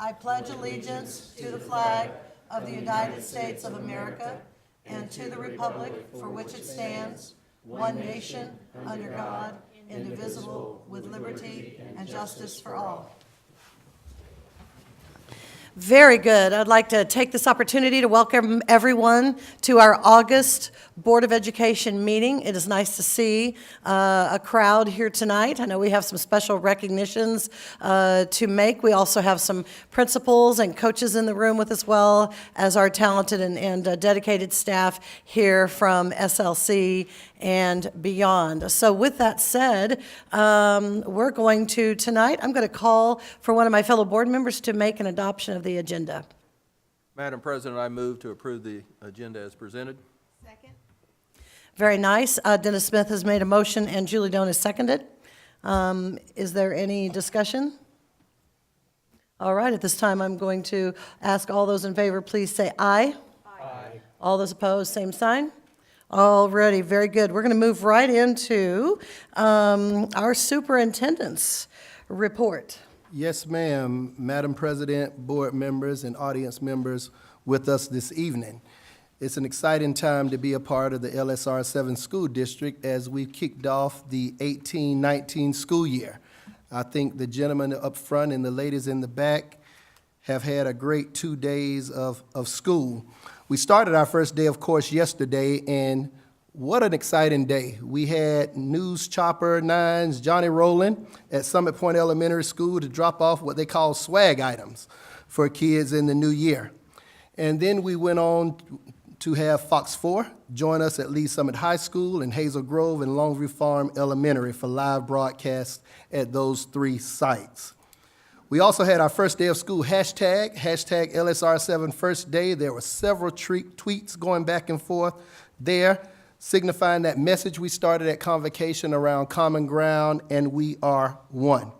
I pledge allegiance to the flag of the United States of America and to the republic for which it stands, one nation, under God, indivisible, with liberty and justice for all. Very good. I'd like to take this opportunity to welcome everyone to our August Board of Education meeting. It is nice to see a crowd here tonight. I know we have some special recognitions to make. We also have some principals and coaches in the room with us, well as our talented and dedicated staff here from SLC and beyond. So with that said, we're going to, tonight, I'm going to call for one of my fellow board members to make an adoption of the agenda. Madam President, I move to approve the agenda as presented. Second. Very nice. Dennis Smith has made a motion and Julie Doan has seconded. Is there any discussion? All right, at this time, I'm going to ask all those in favor, please say aye. Aye. All those opposed, same sign. Alrighty, very good. We're going to move right into our superintendent's report. Yes, ma'am. Madam President, board members, and audience members with us this evening. It's an exciting time to be a part of the LSR7 school district as we've kicked off the 18-19 school year. I think the gentlemen up front and the ladies in the back have had a great 2 days of school. We started our first day, of course, yesterday, and what an exciting day. We had News Chopper 9's Johnny Rowland at Summit Point Elementary School to drop off what they call swag items for kids in the new year. And then we went on to have Fox 4 join us at Lee Summit High School and Hazel Grove and Longview Farm Elementary for live broadcasts at those 3 sites. We also had our first day of school hashtag LSR7 first day. There were several tweets going back and forth there, signifying that message we started at Convocation around common ground, and we are one.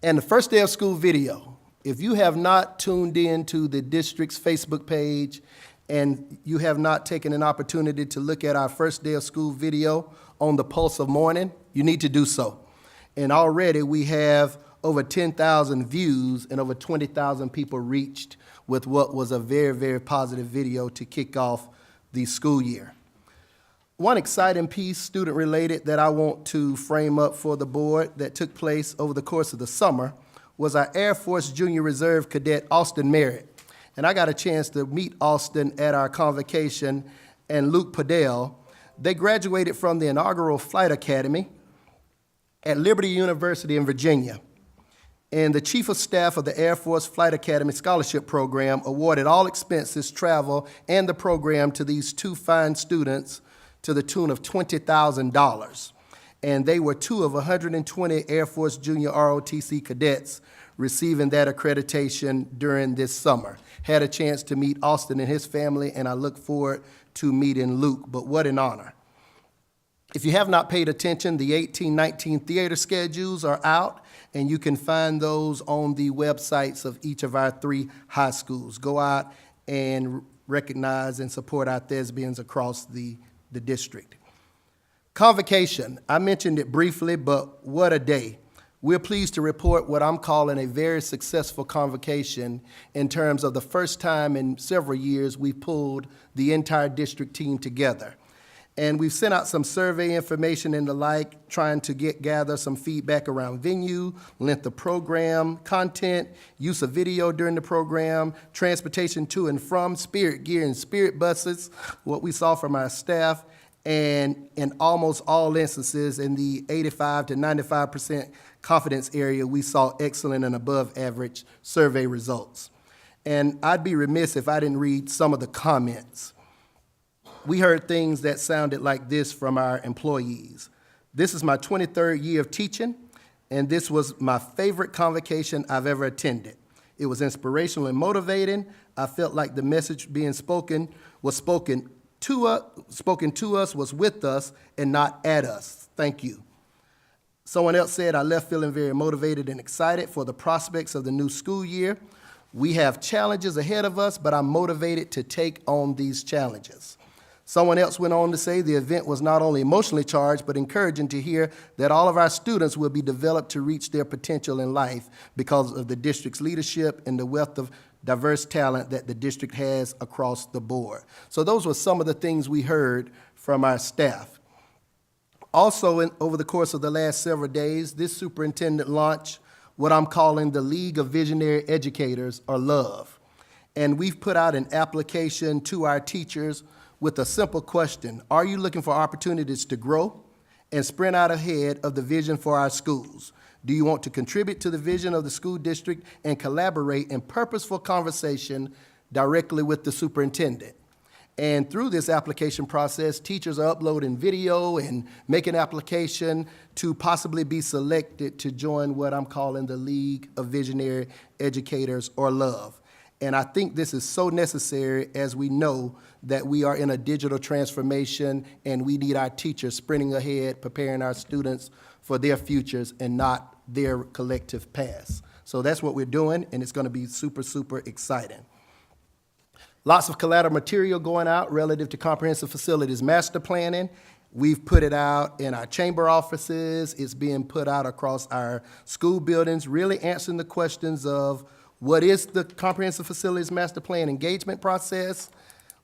And the first day of school video, if you have not tuned in to the district's Facebook page and you have not taken an opportunity to look at our first day of school video on the Pulse of Morning, you need to do so. And already we have over 10,000 views and over 20,000 people reached with what was a very, very positive video to kick off the school year. One exciting piece, student-related, that I want to frame up for the board that took place over the course of the summer was our Air Force Junior Reserve Cadet Austin Merritt. And I got a chance to meet Austin at our convocation, and Luke Padell. They graduated from the inaugural Flight Academy at Liberty University in Virginia. And the Chief of Staff of the Air Force Flight Academy Scholarship Program awarded all expenses, travel, and the program to these 2 fine students to the tune of $20,000. And they were 2 of 120 Air Force Junior ROTC cadets receiving that accreditation during this summer. Had a chance to meet Austin and his family, and I look forward to meeting Luke, but what an honor. If you have not paid attention, the 18-19 theater schedules are out, and you can find those on the websites of each of our 3 high schools. Go out and recognize and support our thespians across the district. Convocation, I mentioned it briefly, but what a day. We're pleased to report what I'm calling a very successful convocation in terms of the first time in several years we pulled the entire district team together. And we've sent out some survey information and the like, trying to gather some feedback around venue, length of program, content, use of video during the program, transportation to and from, spirit gear and spirit buses, what we saw from our staff, and in almost all instances in the 85 to 95% confidence area, we saw excellent and above average survey results. And I'd be remiss if I didn't read some of the comments. We heard things that sounded like this from our employees. This is my 23rd year of teaching, and this was my favorite convocation I've ever attended. It was inspirational and motivating. I felt like the message being spoken to us, was with us, and not at us. Thank you. Someone else said, I left feeling very motivated and excited for the prospects of the new school year. We have challenges ahead of us, but I'm motivated to take on these challenges. Someone else went on to say the event was not only emotionally charged, but encouraging to hear that all of our students will be developed to reach their potential in life because of the district's leadership and the wealth of diverse talent that the district has across the board. So those were some of the things we heard from our staff. Also, over the course of the last several days, this superintendent launched what I'm calling the League of Visionary Educators, or LOVE. And we've put out an application to our teachers with a simple question: are you looking for opportunities to grow and sprint out ahead of the vision for our schools? Do you want to contribute to the vision of the school district and collaborate in purposeful conversation directly with the superintendent? And through this application process, teachers are uploading video and making application to possibly be selected to join what I'm calling the League of Visionary Educators, or LOVE. And I think this is so necessary, as we know that we are in a digital transformation and we need our teachers sprinting ahead, preparing our students for their futures and not their collective past. So that's what we're doing, and it's going to be super, super exciting. Lots of collateral material going out relative to comprehensive facilities master planning. We've put it out in our chamber offices. It's being put out across our school buildings, really answering the questions of what is the comprehensive facilities master plan engagement process?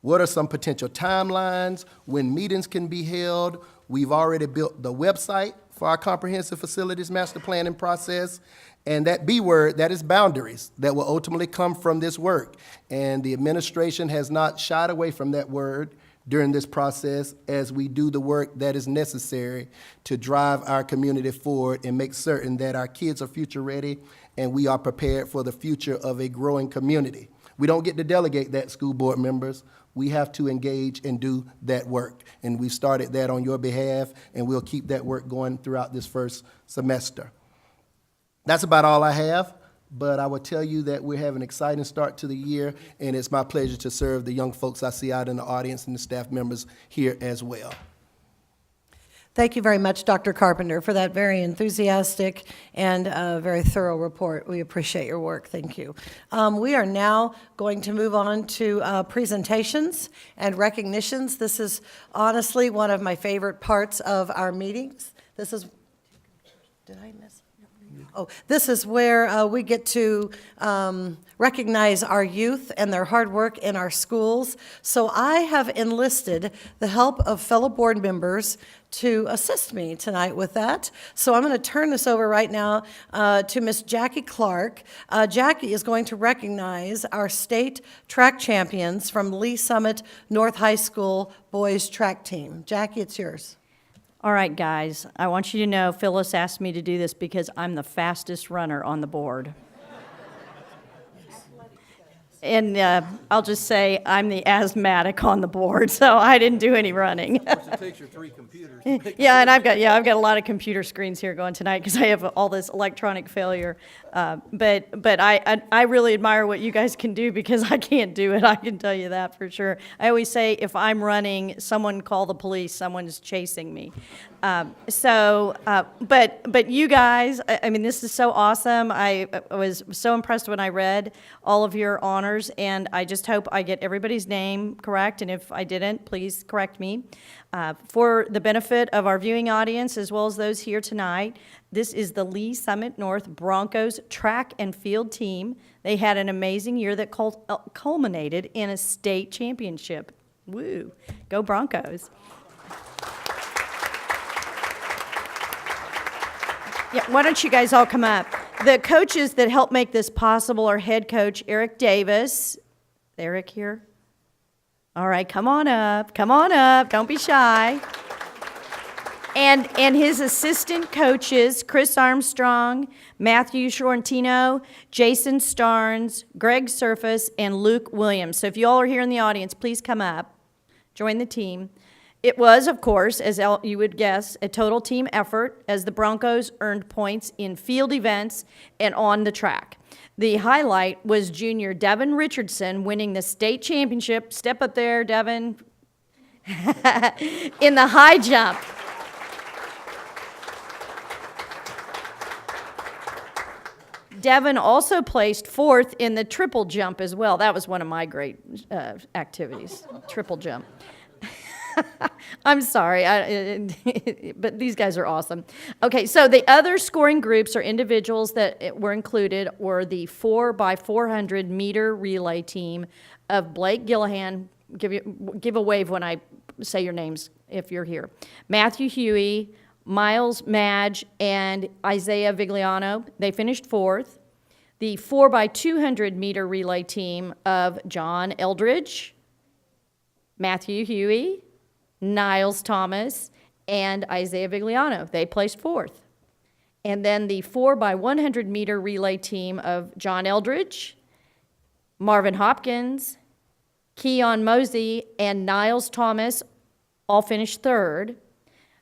What are some potential timelines? When meetings can be held? We've already built the website for our comprehensive facilities master planning process. And that B word, that is boundaries, that will ultimately come from this work. And the administration has not shied away from that word during this process as we do the work that is necessary to drive our community forward and make certain that our kids are future ready and we are prepared for the future of a growing community. We don't get to delegate that, school board members. We have to engage and do that work. And we've started that on your behalf, and we'll keep that work going throughout this first semester. That's about all I have, but I will tell you that we're having an exciting start to the year, and it's my pleasure to serve the young folks I see out in the audience and the staff members here as well. Thank you very much, Dr. Carpenter, for that very enthusiastic and very thorough report. We appreciate your work. Thank you. We are now going to move on to presentations and recognitions. This is honestly one of my favorite parts of our meetings. This is, did I miss? Oh, this is where we get to recognize our youth and their hard work in our schools. So I have enlisted the help of fellow board members to assist me tonight with that. So I'm going to turn this over right now to Miss Jackie Clark. Jackie is going to recognize our state track champions from Lee Summit North High School boys track team. Jackie, it's yours. All right, guys, I want you to know Phyllis asked me to do this because I'm the fastest runner on the board. And I'll just say I'm the asthmatic on the board, so I didn't do any running. Of course, it takes your 3 computers to make Yeah, and I've got a lot of computer screens here going tonight because I have all this electronic failure. But I really admire what you guys can do because I can't do it. I can tell you that for sure. I always say if I'm running, someone call the police. Someone's chasing me. But you guys, I mean, this is so awesome. I was so impressed when I read all of your honors, and I just hope I get everybody's name correct, and if I didn't, please correct me. For the benefit of our viewing audience, as well as those here tonight, this is the Lee Summit North Broncos track and field team. They had an amazing year that culminated in a state championship. Woo, go Broncos. Yeah, why don't you guys all come up? The coaches that helped make this possible are head coach Eric Davis. Is Eric here? All right, come on up. Don't be shy. And his assistant coaches, Chris Armstrong, Matthew Shorentino, Jason Starnes, Greg Surface, and Luke Williams. So if you all are here in the audience, please come up, join the team. It was, of course, as you would guess, a total team effort as the Broncos earned points in field events and on the track. The highlight was junior Devin Richardson winning the state championship. Step up there, Devin. In the high jump. Devin also placed 4th in the triple jump as well. That was one of my great activities, triple jump. I'm sorry, but these guys are awesome. Okay, so the other scoring groups or individuals that were included were the 4x400 meter relay team of Blake Gillahan. Give a wave when I say your names if you're here. Matthew Huey, Miles Madge, and Isaiah Vigliano. They finished fourth. The 4x200 meter relay team of John Eldridge, Matthew Huey, Niles Thomas, and Isaiah Vigliano. They placed fourth. And then the 4x100 meter relay team of John Eldridge, Marvin Hopkins, Keon Mosey, and Niles Thomas all finished third.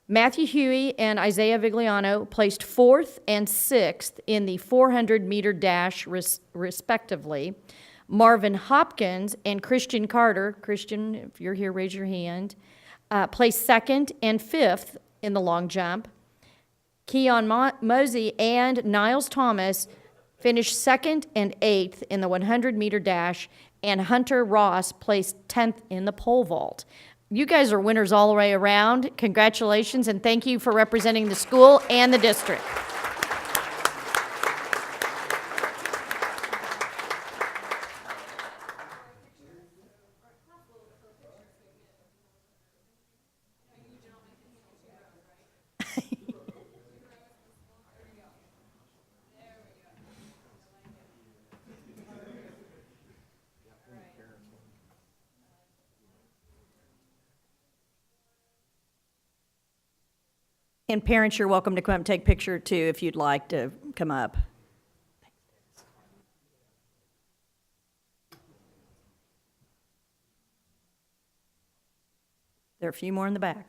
Matthew Huey and Isaiah Vigliano placed fourth and sixth in the 400-meter dash, respectively. Marvin Hopkins and Christian Carter, Christian, if you're here, raise your hand, placed second and fifth in the long jump. Keon Mosey and Niles Thomas finished second and eighth in the 100-meter dash, and Hunter Ross placed 10th in the pole vault. You guys are winners all the way around. Congratulations, and thank you for representing the school and the district. And parents, you're welcome to come up and take a picture too if you'd like to come up. There are a few more in the back.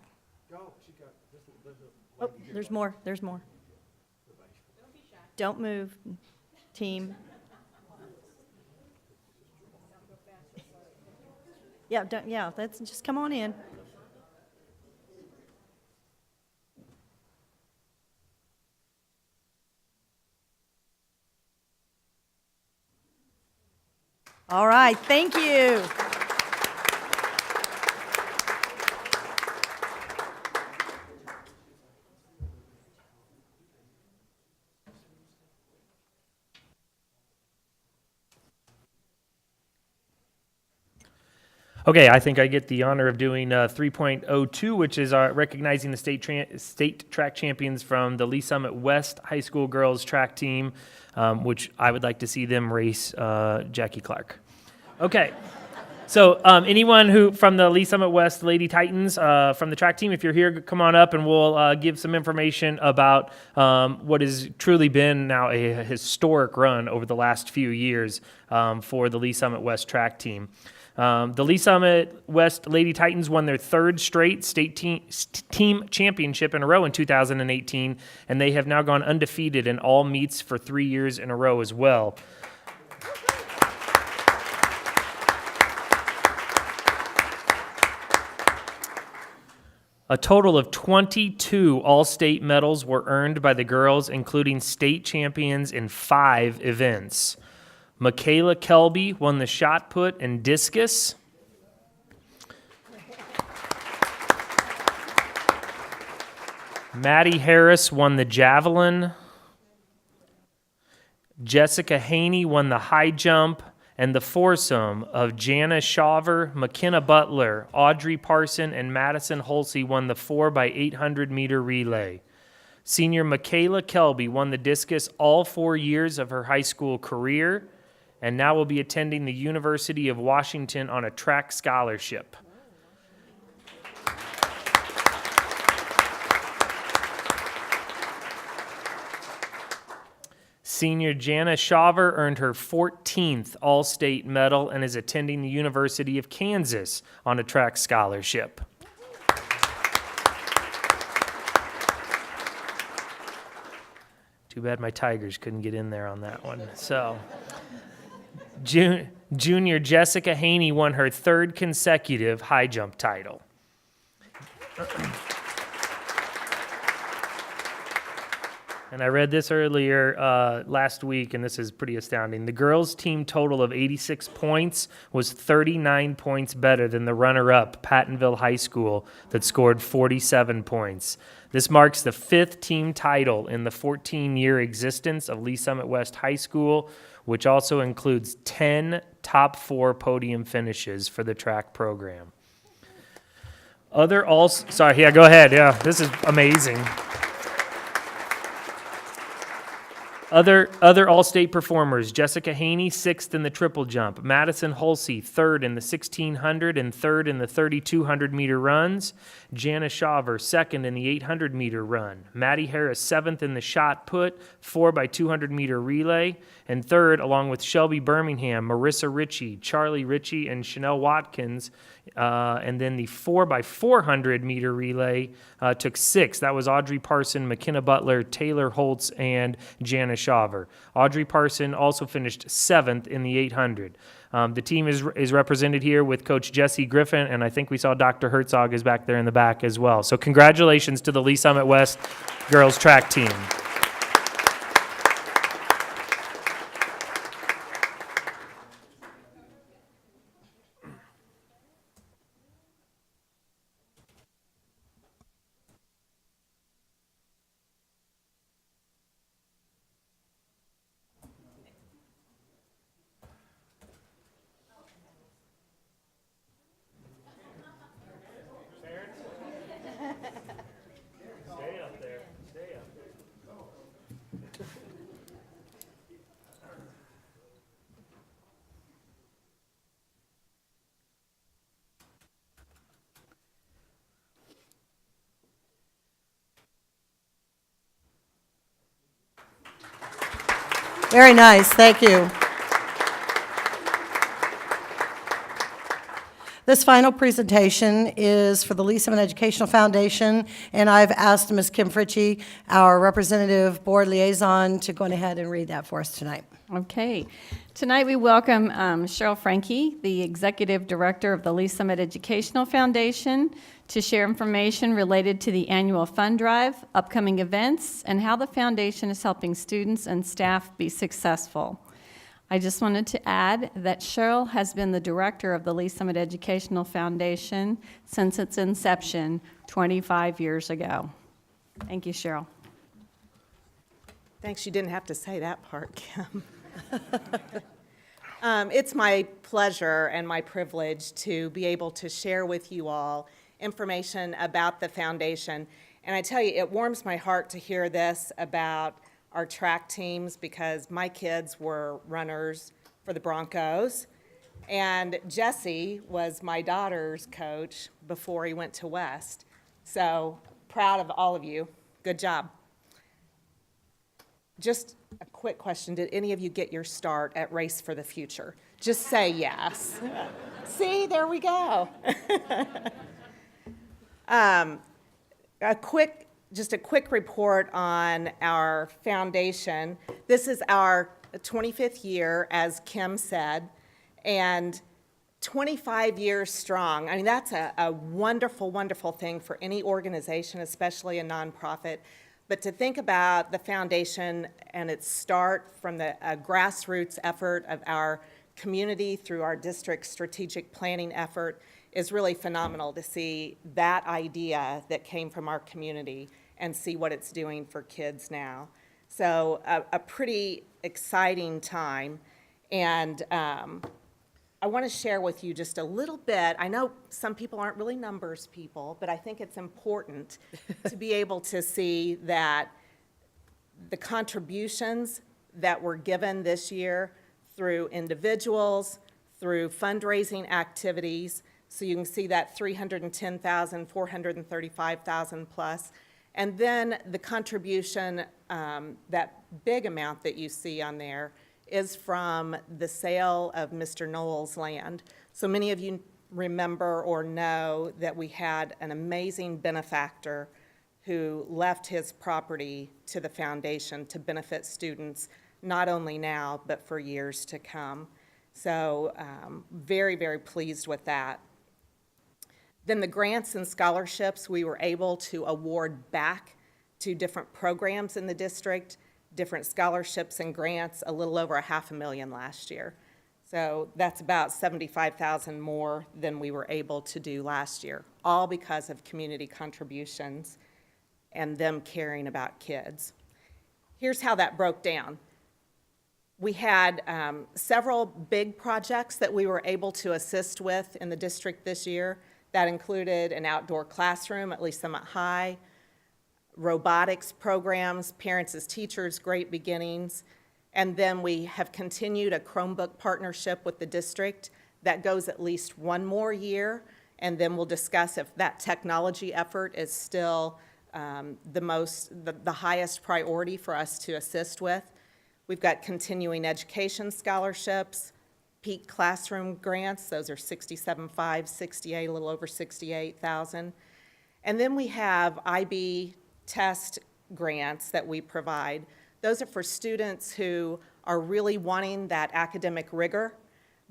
Oh, there's more, there's more. Don't move, team. Yeah, that's, just come on in. All right, thank you. Okay, I think I get the honor of doing 3.02, which is recognizing the state track champions from the Lee Summit West High School girls track team, which I would like to see them race Jackie Clark. Okay, so anyone who from the Lee Summit West Lady Titans from the track team, if you're here, come on up and we'll give some information about what has truly been now a historic run over the last few years for the Lee Summit West track team. The Lee Summit West Lady Titans won their third straight state team championship in a row in 2018, and they have now gone undefeated in all meets for 3 years in a row as well. A total of 22 all-state medals were earned by the girls, including state champions in 5 events. Michaela Kelby won the shot put and discus. Maddie Harris won the javelin. Jessica Haney won the high jump, and the foursome of Jana Shaver, McKenna Butler, Audrey Parson, and Madison Holsey won the 4x800 meter relay. Senior Michaela Kelby won the discus all 4 years of her high school career, and now will be attending the University of Washington on a track scholarship. Senior Jana Shaver earned her 14th All-State medal and is attending the University of Kansas on a track scholarship. Too bad my Tigers couldn't get in there on that one. So, Junior Jessica Haney won her 3rd consecutive high jump title. And I read this earlier last week, and this is pretty astounding. The girls' team total of 86 points was 39 points better than the runner-up, Pattonville High School, that scored 47 points. This marks the 5th team title in the 14-year existence of Lee Summit West High School, which also includes 10 top 4 podium finishes for the track program. Go ahead. Yeah, this is amazing. Other all-state performers: Jessica Haney, 6th in the triple jump; Madison Hulsey, 3rd in the 1600 and 3rd in the 3200 meter runs; Jana Shaver, 2nd in the 800 meter run; Maddie Harris, 7th in the shot put, 4x200 meter relay, and 3rd, along with Shelby Birmingham, Marissa Ritchie, Charlie Ritchie, and Chanel Watkins. And then the 4x400 meter relay took 6th. That was Audrey Parson, McKenna Butler, Taylor Holtz, and Jana Shaver. Audrey Parson also finished 7th in the 800. The team is represented here with Coach Jesse Griffin, and I think we saw Dr. Herzog is back there in the back as well. So congratulations to the Lee Summit West girls track team. Very nice, thank you. This final presentation is for the Lee Summit Educational Foundation, and I've asked Ms. Kim Fritchie, our representative board liaison, to go ahead and read that for us tonight. Okay. Tonight we welcome Cheryl Franke, the Executive Director of the Lee Summit Educational Foundation, to share information related to the annual fund drive, upcoming events, and how the foundation is helping students and staff be successful. I just wanted to add that Cheryl has been the director of the Lee Summit Educational Foundation since its inception 25 years ago. Thank you, Cheryl. Thanks, you didn't have to say that part, Kim. It's my pleasure and my privilege to be able to share with you all information about the foundation. And I tell you, it warms my heart to hear this about our track teams, because my kids were runners for the Broncos, and Jesse was my daughter's coach before he went to West. So proud of all of you. Good job. Just a quick question. Did any of you get your start at Race for the Future? Just say yes. See, there we go. Just a quick report on our foundation. This is our 25th year, as Kim said, and 25 years strong. I mean, that's a wonderful, wonderful thing for any organization, especially a nonprofit. But to think about the foundation and its start from the grassroots effort of our community through our district strategic planning effort is really phenomenal, to see that idea that came from our community and see what it's doing for kids now. So a pretty exciting time. And I want to share with you just a little bit. I know some people aren't really numbers people, but I think it's important to be able to see that the contributions that were given this year through individuals, through fundraising activities. So you can see that 310,000, 435,000 plus. And then the contribution, that big amount that you see on there, is from the sale of Mr. Noel's land. So many of you remember or know that we had an amazing benefactor who left his property to the foundation to benefit students, not only now, but for years to come. So very, very pleased with that. Then the grants and scholarships we were able to award back to different programs in the district, different scholarships and grants, a little over $500,000 last year. So that's about $75,000 more than we were able to do last year, all because of community contributions and them caring about kids. Here's how that broke down. We had several big projects that we were able to assist with in the district this year. That included an outdoor classroom at Lee Summit High, robotics programs, Parents as Teachers, Great Beginnings, and then we have continued a Chromebook partnership with the district that goes at least one more year, and then we'll discuss if that technology effort is still the highest priority for us to assist with. We've got continuing education scholarships, peak classroom grants, those are $67,500, $68,000, a little over $68,000. And then we have IB test grants that we provide. Those are for students who are really wanting that academic rigor,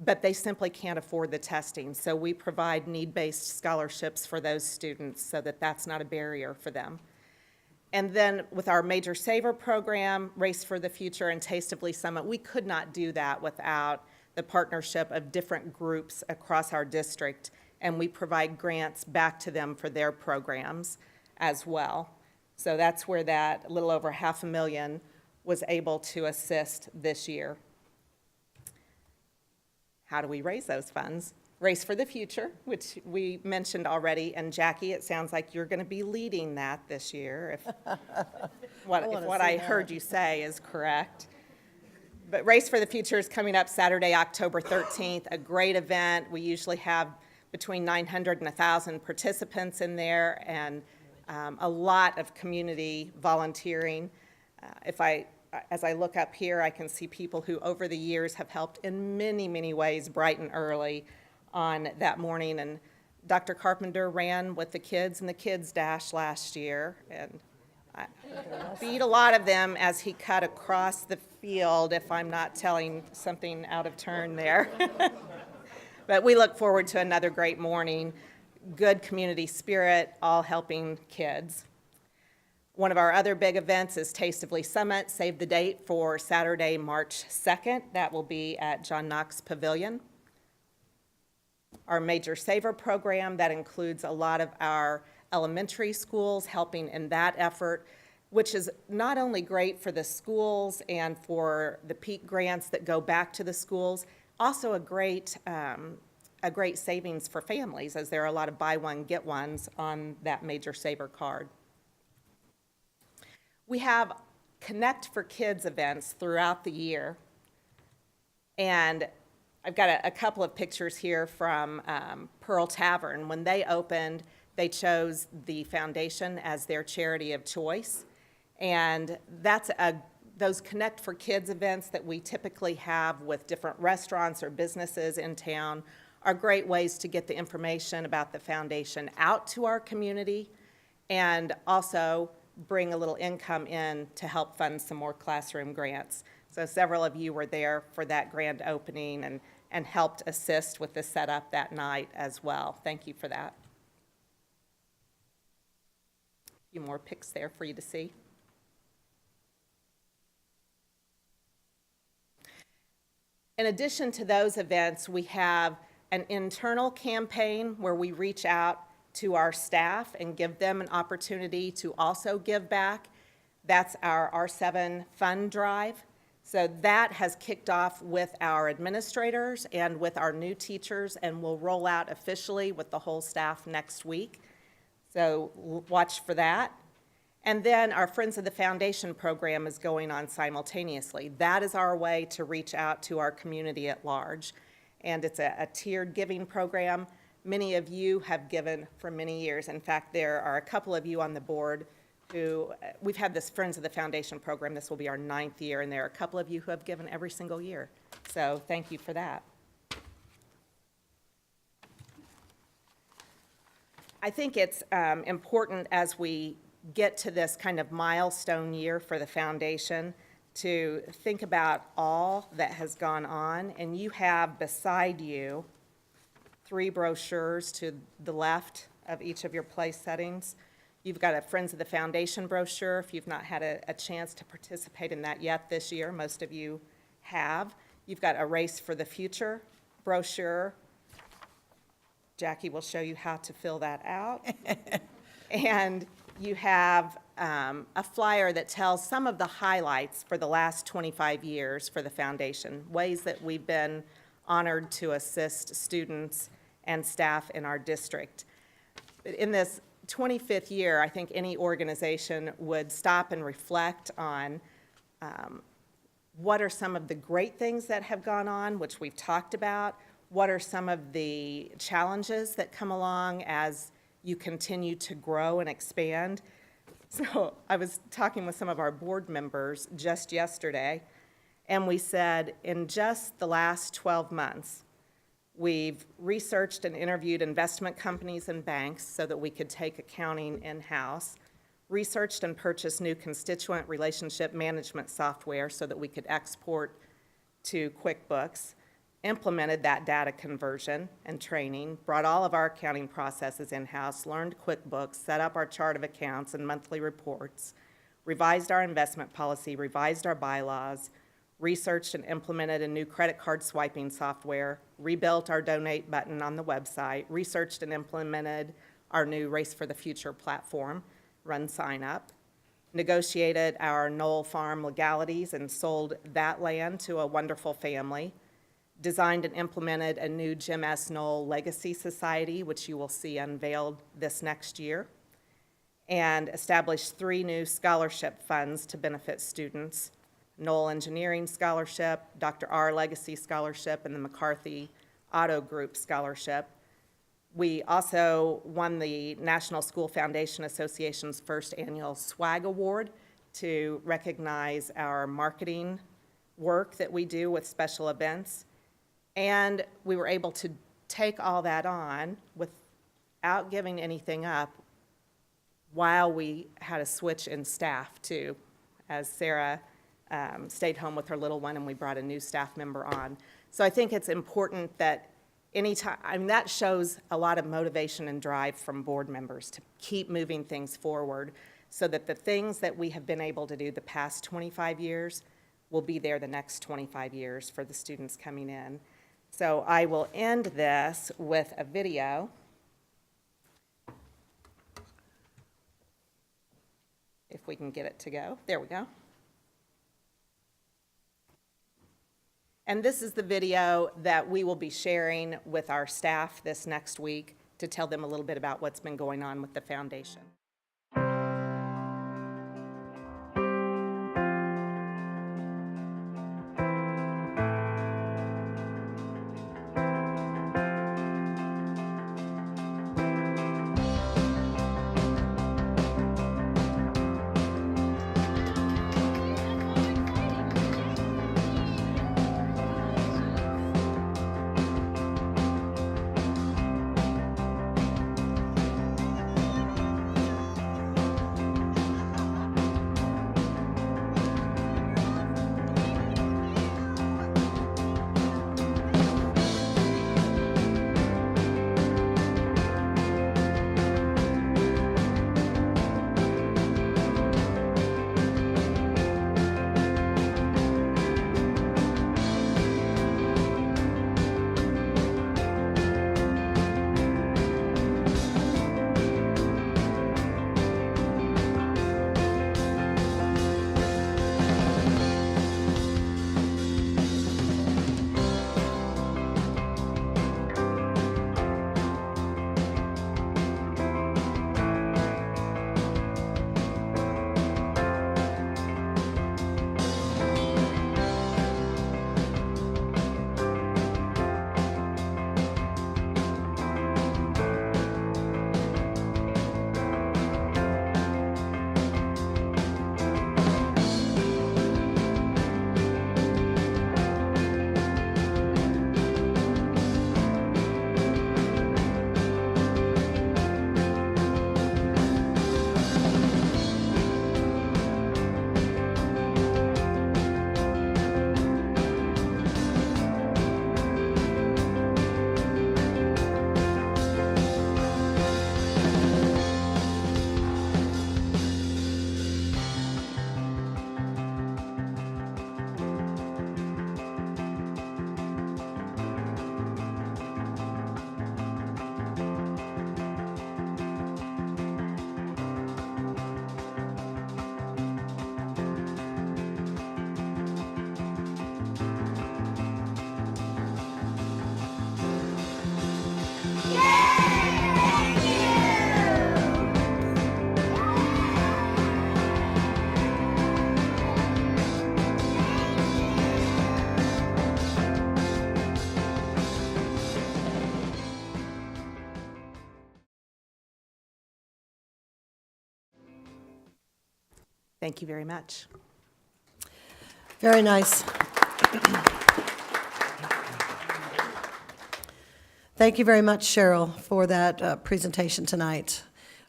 but they simply can't afford the testing. So we provide need-based scholarships for those students so that that's not a barrier for them. And then with our Major Saver program, Race for the Future, and Taste of Lee Summit, we could not do that without the partnership of different groups across our district, and we provide grants back to them for their programs as well. So that's where that little over $500,000 was able to assist this year. How do we raise those funds? Race for the Future, which we mentioned already, and Jackie, it sounds like you're going to be leading that this year, if what I heard you say is correct. But Race for the Future is coming up Saturday, October 13th, a great event. We usually have between 900 and 1,000 participants in there, and a lot of community volunteering. As I look up here, I can see people who over the years have helped in many, many ways bright and early on that morning. And Dr. Carpenter ran with the kids in the Kids Dash last year, and I beat a lot of them as he cut across the field, if I'm not telling something out of turn there. But we look forward to another great morning, good community spirit, all helping kids. One of our other big events is Taste of Lee Summit. Save the date for Saturday, March 2nd. That will be at John Knox Pavilion. Our Major Saver program, that includes a lot of our elementary schools helping in that effort, which is not only great for the schools and for the peak grants that go back to the schools, also a great savings for families, as there are a lot of buy one, get ones on that Major Saver card. We have Connect for Kids events throughout the year, and I've got a couple of pictures here from Pearl Tavern. When they opened, they chose the foundation as their charity of choice, and that's those Connect for Kids events that we typically have with different restaurants or businesses in town are great ways to get the information about the foundation out to our community, and also bring a little income in to help fund some more classroom grants. So several of you were there for that grand opening and helped assist with the setup that night as well. Thank you for that. A few more pics there for you to see. In addition to those events, we have an internal campaign where we reach out to our staff and give them an opportunity to also give back. That's our R7 fund drive. So that has kicked off with our administrators and with our new teachers, and will roll out officially with the whole staff next week. So watch for that. And then our Friends of the Foundation program is going on simultaneously. That is our way to reach out to our community at large. And it's a tiered giving program. Many of you have given for many years. In fact, there are a couple of you on the board who, we've had this Friends of the Foundation program, this will be our 9th year, and there are a couple of you who have given every single year. So thank you for that. I think it's important as we get to this kind of milestone year for the foundation to think about all that has gone on, and you have beside you 3 brochures to the left of each of your place settings. You've got a Friends of the Foundation brochure, if you've not had a chance to participate in that yet this year, most of you have. You've got a Race for the Future brochure. Jackie will show you how to fill that out. And you have a flyer that tells some of the highlights for the last 25 years for the foundation, ways that we've been honored to assist students and staff in our district. In this 25th year, I think any organization would stop and reflect on what are some of the great things that have gone on, which we've talked about, what are some of the challenges that come along as you continue to grow and expand. So I was talking with some of our board members just yesterday, and we said in just the last 12 months, we've researched and interviewed investment companies and banks so that we could take accounting in-house, researched and purchased new constituent relationship management software so that we could export to QuickBooks, implemented that data conversion and training, brought all of our accounting processes in-house, learned QuickBooks, set up our chart of accounts and monthly reports, revised our investment policy, revised our bylaws, researched and implemented a new credit card swiping software, rebuilt our donate button on the website, researched and implemented our new Race for the Future platform, Run Sign Up, negotiated our Knoll Farm legalities and sold that land to a wonderful family, designed and implemented a new Jim S. Knoll Legacy Society, which you will see unveiled this next year, and established 3 new scholarship funds to benefit students: Knoll Engineering Scholarship, Dr. R. Legacy Scholarship, and the McCarthy Auto Group Scholarship. We also won the National School Foundation Association's first annual SWAG Award to recognize our marketing work that we do with special events. And we were able to take all that on without giving anything up while we had a switch in staff too, as Sarah stayed home with her little one and we brought a new staff member on. So I think it's important that anytime, I mean, that shows a lot of motivation and drive from board members to keep moving things forward so that the things that we have been able to do the past 25 years will be there the next 25 years for the students coming in. So I will end this with a video. If we can get it to go. There we go. And this is the video that we will be sharing with our staff this next week to tell them a little bit about what's been going on with the foundation. Thank you very much. Very nice. Thank you very much, Cheryl, for that presentation tonight.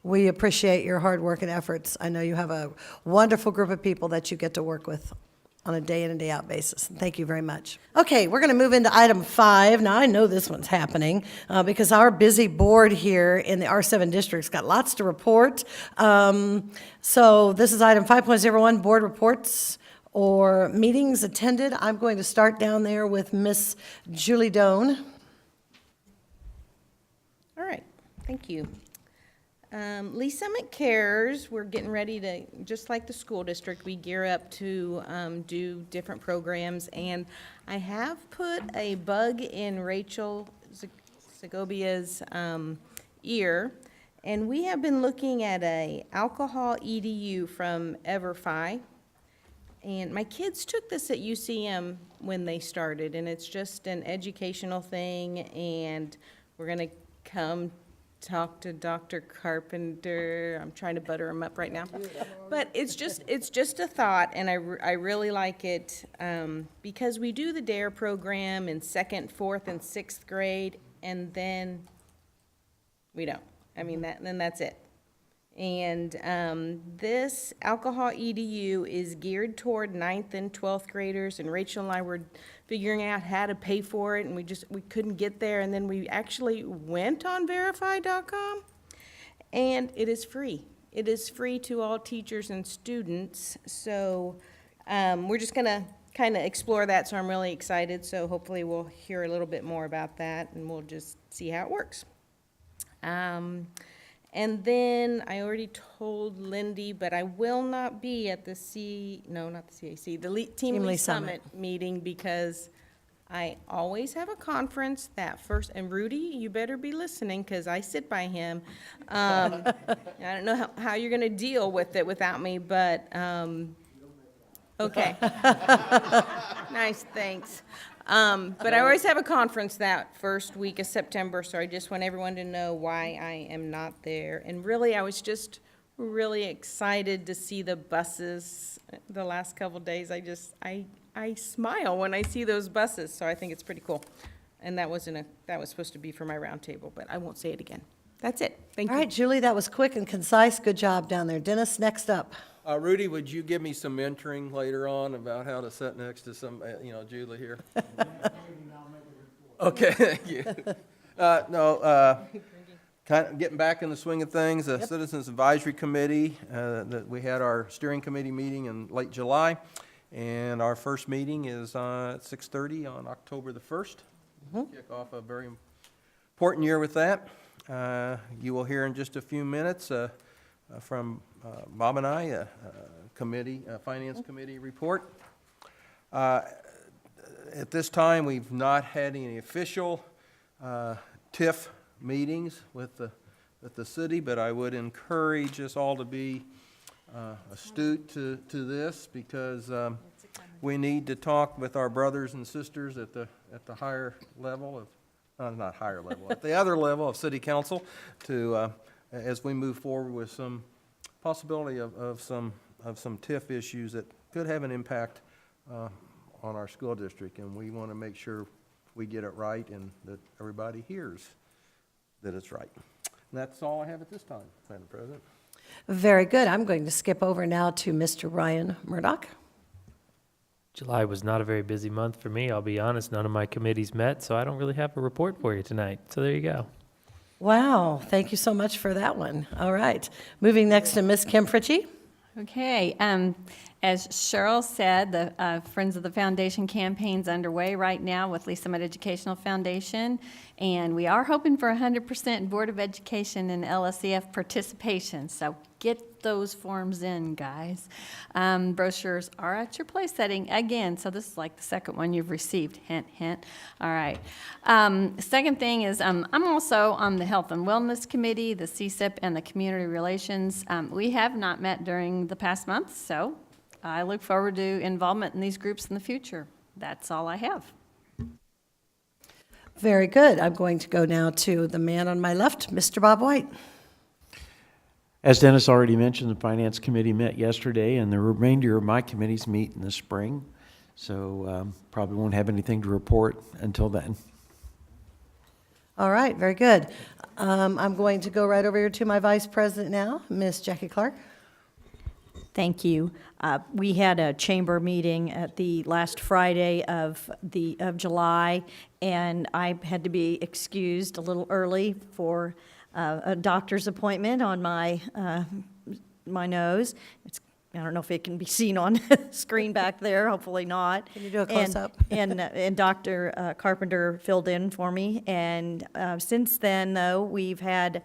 We appreciate your hard work and efforts. I know you have a wonderful group of people that you get to work with on a day in and day out basis. Thank you very much. Okay, we're going to move into item 5. Now, I know this one's happening because our busy board here in the R7 district's got lots to report. So this is item 5.01, board reports or meetings attended. I'm going to start down there with Miss Julie Doan. All right, thank you. Lee Summit Cares, we're getting ready to, just like the school district, we gear up to do different programs. And I have put a bug in Rachel Segovia's ear. And we have been looking at a alcohol EDU from EverFi. And my kids took this at UCM when they started, and it's just an educational thing. And we're going to come talk to Dr. Carpenter. I'm trying to butter him up right now. But it's just a thought, and I really like it because we do the DARE program in 2nd, 4th, and 6th grade, and then we don't. I mean, then that's it. And this alcohol EDU is geared toward 9th and 12th graders, and Rachel and I were figuring out how to pay for it, and we couldn't get there, and then we actually went on verify.com, and it is free. It is free to all teachers and students, so we're just gonna kind of explore that, so I'm really excited, so hopefully we'll hear a little bit more about that, and we'll just see how it works. And then I already told Lindy, but I will not be at the Team Lee Summit meeting because I always have a conference that first, and Rudy, you better be listening because I sit by him. I don't know how you're going to deal with it without me, but, okay. Nice, thanks. But I always have a conference that first week of September, so I just want everyone to know why I am not there. And really, I was just really excited to see the buses the last couple days. I smile when I see those buses, so I think it's pretty cool. And that was supposed to be for my roundtable, but I won't say it again. That's it. Thank you. All right, Julie, that was quick and concise. Good job down there. Dennis, next up. Rudy, would you give me some mentoring later on about how to sit next to some, Julie here? Okay, thank you. Kind of getting back in the swing of things, the Citizens Advisory Committee, that we had our steering committee meeting in late July, and our first meeting is at 6:30 on October the 1st. Kick off a very important year with that. You will hear in just a few minutes from Bob and I, Finance Committee report. At this time, we've not had any official TIF meetings with the city, but I would encourage us all to be astute to this because we need to talk with our brothers and sisters at the higher level of, not higher level, at the other level of city council to, as we move forward with some possibility of some TIF issues that could have an impact on our school district, and we want to make sure we get it right and that everybody hears that it's right. And that's all I have at this time, Madam President. Very good. I'm going to skip over now to Mr. Ryan Murdoch. July was not a very busy month for me, I'll be honest. None of my committees met, so I don't really have a report for you tonight. So there you go. Wow, thank you so much for that one. All right. Moving next to Ms. Kim Fritchie. Okay, as Cheryl said, the Friends of the Foundation campaign's underway right now with Lee Summit Educational Foundation, and we are hoping for 100% Board of Education and LSEF participation, so get those forms in, guys. Brochures are at your place setting again, so this is like the second one you've received, hint, hint. All right. Second thing is I'm also on the Health and Wellness Committee, the CSIP, and the Community Relations. We have not met during the past month, so I look forward to involvement in these groups in the future. That's all I have. Very good. I'm going to go now to the man on my left, Mr. Bob White. As Dennis already mentioned, the Finance Committee met yesterday, and the remainder of my committees meet in the spring. So probably won't have anything to report until then. All right, very good. I'm going to go right over here to my Vice President now, Miss Jackie Clark. Thank you. We had a chamber meeting at the last Friday of July, and I had to be excused a little early for a doctor's appointment on my nose. I don't know if it can be seen on the screen back there, hopefully not. Can you do a close-up? And Dr. Carpenter filled in for me. And since then, though, we've had,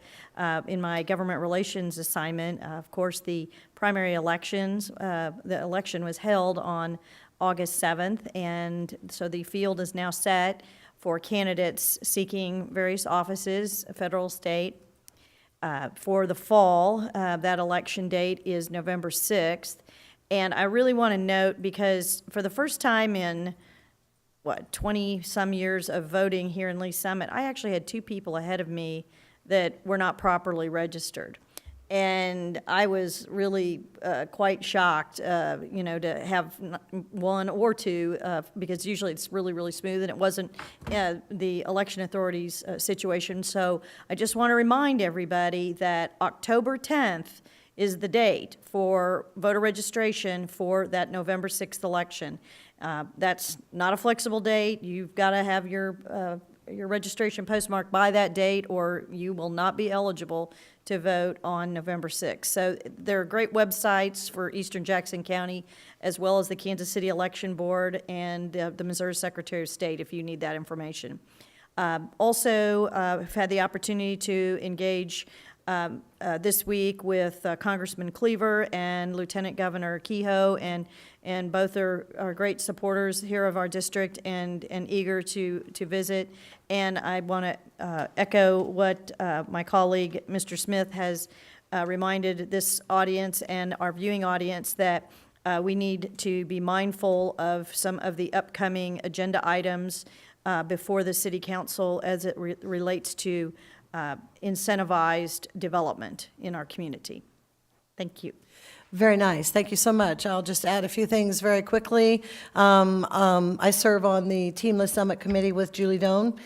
in my government relations assignment, of course, the primary elections. The election was held on August 7th, and so the field is now set for candidates seeking various offices, federal, state. For the fall, that election date is November 6th. And I really want to note, because for the first time in, 20-some years of voting here in Lee Summit, I actually had 2 people ahead of me that were not properly registered. And I was really quite shocked, to have one or 2, because usually it's really, really smooth, and it wasn't the election authorities' situation. So I just want to remind everybody that October 10th is the date for voter registration for that November 6th election. That's not a flexible date. You've got to have your registration postmarked by that date, or you will not be eligible to vote on November 6th. So there are great websites for Eastern Jackson County, as well as the Kansas City Election Board and the Missouri Secretary of State, if you need that information. Also, I've had the opportunity to engage this week with Congressman Cleaver and Lieutenant Governor Kehoe, and both are great supporters here of our district and eager to visit. And I want to echo what my colleague, Mr. Smith, has reminded this audience and our viewing audience, that we need to be mindful of some of the upcoming agenda items before the City Council as it relates to incentivized development in our community. Thank you. Very nice. Thank you so much. I'll just add a few things very quickly. I serve on the Team Lee Summit Committee with Julie Doan.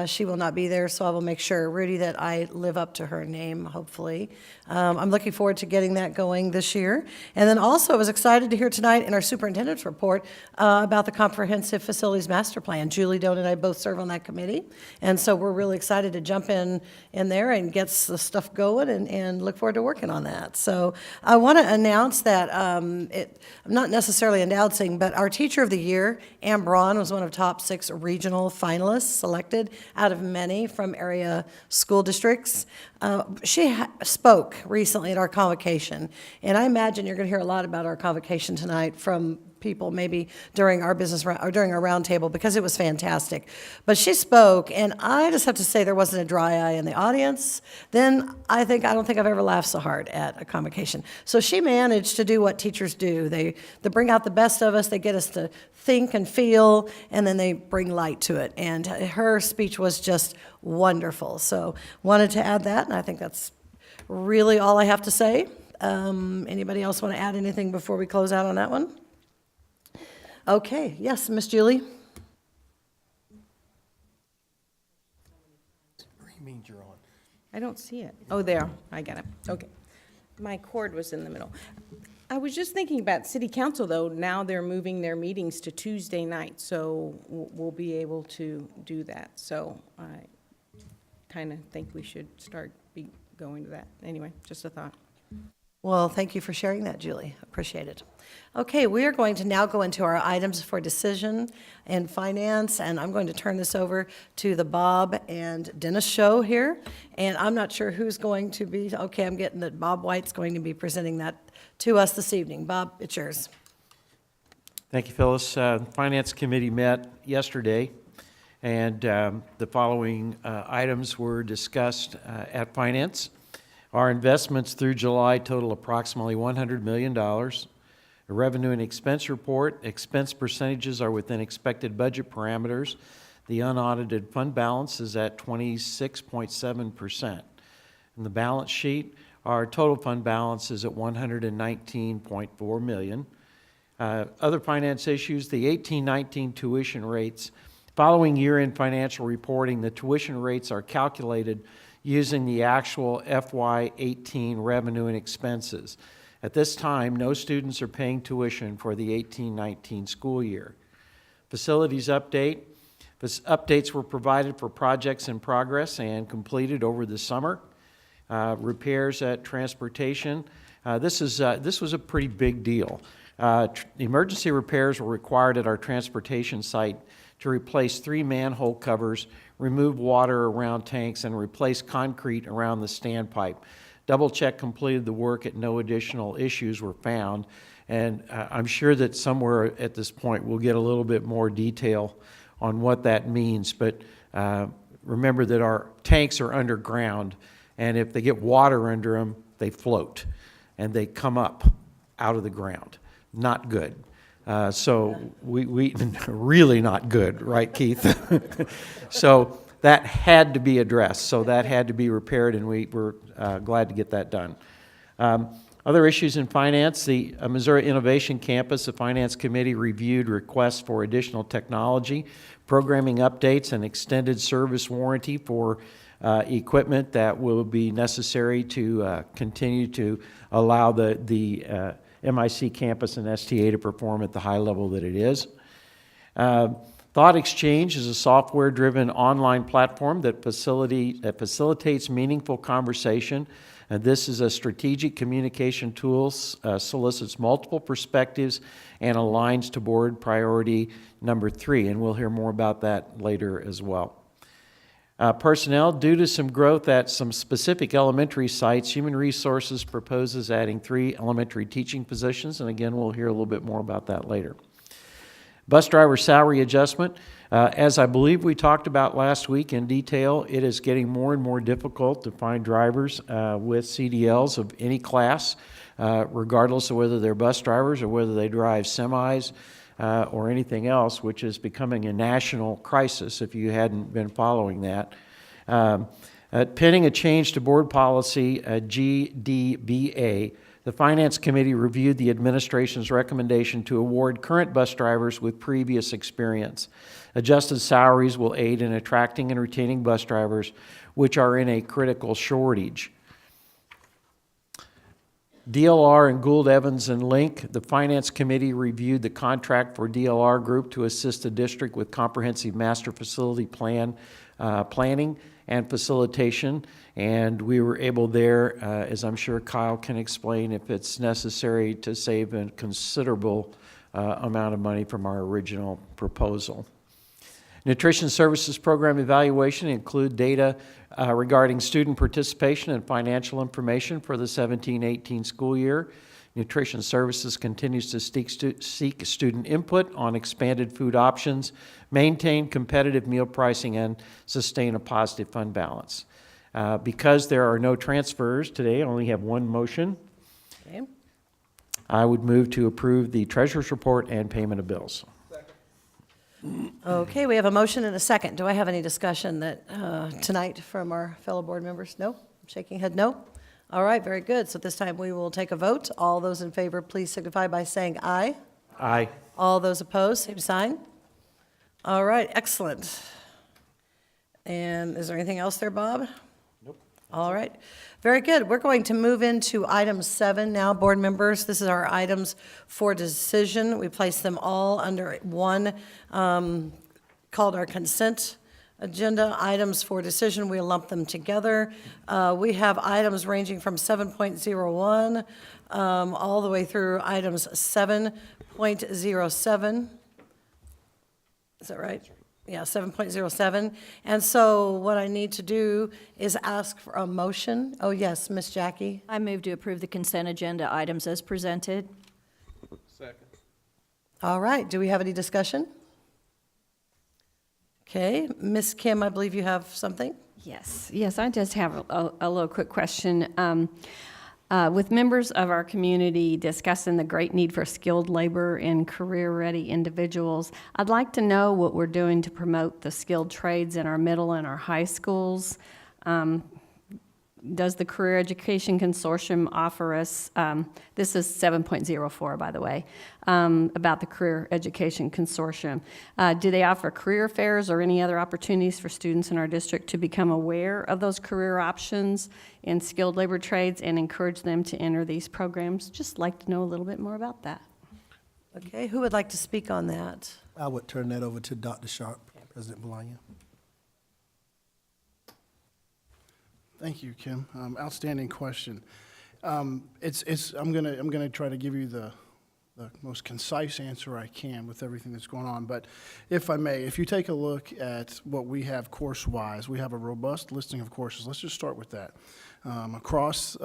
She will not be there, so I will make sure, Rudy, that I live up to her name, hopefully. I'm looking forward to getting that going this year. And then also, I was excited to hear tonight in our superintendent's report about the Comprehensive Facilities Master Plan. Julie Doan and I both serve on that committee, and so we're really excited to jump in there and get the stuff going, and look forward to working on that. So I want to announce that, I'm not necessarily announcing, but our Teacher of the Year, Ann Braun, was one of top 6 regional finalists selected out of many from area school districts. She spoke recently at our convocation, and I imagine you're going to hear a lot about our convocation tonight from people maybe during our during our roundtable, because it was fantastic. But she spoke, and I just have to say there wasn't a dry eye in the audience. Then I don't think I've ever laughed so hard at a convocation. So she managed to do what teachers do. They bring out the best of us. They get us to think and feel, and then they bring light to it. And her speech was just wonderful. So wanted to add that, and I think that's really all I have to say. Anybody else want to add anything before we close out on that one? Okay, yes, Miss Julie? means you're on. I don't see it. Oh, there, I got it. Okay. My cord was in the middle. I was just thinking about city council, though. Now they're moving their meetings to Tuesday night, so we'll be able to do that. So I kind of think we should start going to that. Anyway, just a thought. Well, thank you for sharing that, Julie. Appreciate it. Okay, we are going to now go into our items for decision and finance, and I'm going to turn this over to the Bob and Dennis show here. And I'm not sure who's going to be, okay, I'm getting that Bob White's going to be presenting that to us this evening. Bob, it's yours. Thank you, Phyllis. Finance Committee met yesterday, and the following items were discussed at Finance. Our investments through July total approximately $100 million. A revenue and expense report. Expense percentages are within expected budget parameters. The unaudited fund balance is at 26.7%. In the balance sheet, Our total fund balance is at $119.4 million. Other finance issues, the 18-19 tuition rates. Following year-end financial reporting, the tuition rates are calculated using the actual FY18 revenue and expenses. At this time, no students are paying tuition for the 18-19 school year. Facilities update. Updates were provided for projects in progress and completed over the summer. Repairs at transportation. This was a pretty big deal. Emergency repairs were required at our transportation site to replace 3 manhole covers, remove water around tanks, and replace concrete around the standpipe. Double Check completed the work and no additional issues were found. And I'm sure that somewhere at this point we'll get a little bit more detail on what that means. But remember that our tanks are underground, and if they get water under them, they float, and they come up out of the ground. Not good. So we really not good, right, Keith? So that had to be addressed. So that had to be repaired, and we were glad to get that done. Other issues in finance, the Missouri Innovation Campus, the Finance Committee reviewed requests for additional technology, programming updates, and extended service warranty for equipment that will be necessary to continue to allow the MIC campus and STA to perform at the high level that it is. Thought Exchange is a software-driven online platform that facilitates meaningful conversation. This is a strategic communication tool, solicits multiple perspectives, and aligns to board priority number 3, and we'll hear more about that later as well. Personnel, due to some growth at some specific elementary sites, Human Resources proposes adding 3 elementary teaching positions, and again, we'll hear a little bit more about that later. Bus driver salary adjustment. As I believe we talked about last week in detail, it is getting more and more difficult to find drivers with CDLs of any class, regardless of whether they're bus drivers or whether they drive semis or anything else, which is becoming a national crisis if you hadn't been following that. Pending a change to board policy GDBA, the Finance Committee reviewed the administration's recommendation to award current bus drivers with previous experience. Adjusted salaries will aid in attracting and retaining bus drivers, which are in a critical shortage. DLR and Gould Evans and Link, the Finance Committee reviewed the contract for DLR Group to assist the district with comprehensive master facility planning and facilitation. And we were able there, as I'm sure Kyle can explain, if it's necessary, to save a considerable amount of money from our original proposal. Nutrition Services Program evaluation include data regarding student participation and financial information for the 17-18 school year. Nutrition Services continues to seek student input on expanded food options, maintain competitive meal pricing, and sustain a positive fund balance. Because there are no transfers today, I only have one motion. Okay. I would move to approve the treasurer's report and payment of bills. Okay, we have a motion and a second. Do I have any discussion that tonight from our fellow board members? No? Shaking head no? All right, very good. So this time we will take a vote. All those in favor, please signify by saying aye. Aye. All those opposed, same sign. All right, excellent. And is there anything else there, Bob? Nope. All right, very good. We're going to move into item 7 now, board members. This is our items for decision. We place them all under one called our consent agenda. Items for decision, we lump them together. We have items ranging from 7.01 all the way through items 7.07. Is that right? Yeah, 7.07. And so what I need to do is ask for a motion. Oh, yes, Miss Jackie. I move to approve the consent agenda items as presented. Second. All right, do we have any discussion? Okay, Miss Kim, I believe you have something? Yes, I just have a little quick question. With members of our community discussing the great need for skilled labor and career-ready individuals, I'd like to know what we're doing to promote the skilled trades in our middle and our high schools. does the Career Education Consortium offer us, this is 7.04, by the way, about the Career Education Consortium. Do they offer career fairs or any other opportunities for students in our district to become aware of those career options in skilled labor trades and encourage them to enter these programs? Just like to know a little bit more about that. Okay, who would like to speak on that? I would turn that over to Dr. Sharp, President Bologna. Thank you, Kim. Outstanding question. I'm gonna try to give you the most concise answer I can with everything that's going on. But if I may, if you take a look at what we have course-wise, we have a robust listing of courses. Let's just start with that. Across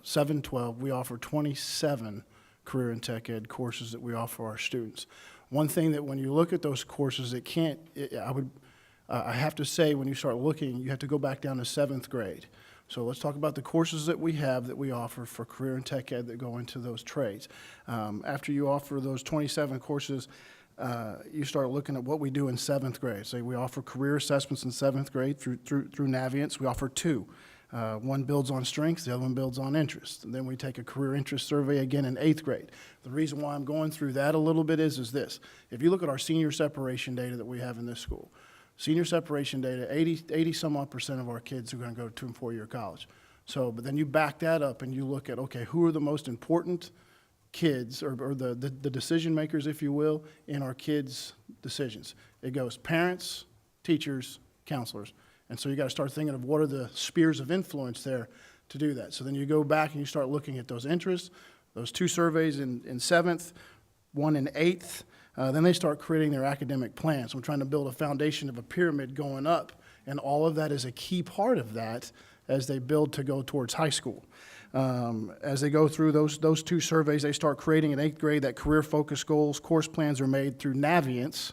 712, we offer 27 career and tech ed courses that we offer our students. One thing that when you look at those courses, I have to say, when you start looking, you have to go back down to 7th grade. So let's talk about the courses that we offer for career and tech ed that go into those trades. After you offer those 27 courses, you start looking at what we do in 7th grade. So we offer career assessments in 7th grade through Naviance. We offer 2. One builds on strengths, the other one builds on interest. And then we take a career interest survey again in 8th grade. The reason why I'm going through that a little bit is this. If you look at our senior separation data that we have in this school, senior separation data, 80 some odd % of our kids are going to go to 2- and 4-year college. So, but then you back that up and you look at, okay, who are the most important kids or the decision makers, if you will, in our kids' decisions? It goes parents, teachers, counselors. And so you got to start thinking of what are the spheres of influence there to do that. So then you go back and you start looking at those interests, those 2 surveys in 7th, 1 in 8th. Then they start creating their academic plans. We're trying to build a foundation of a pyramid going up, and all of that is a key part of that as they build to go towards high school. As they go through those 2 surveys, they start creating in 8th grade that career-focused goals. Course plans are made through Naviance,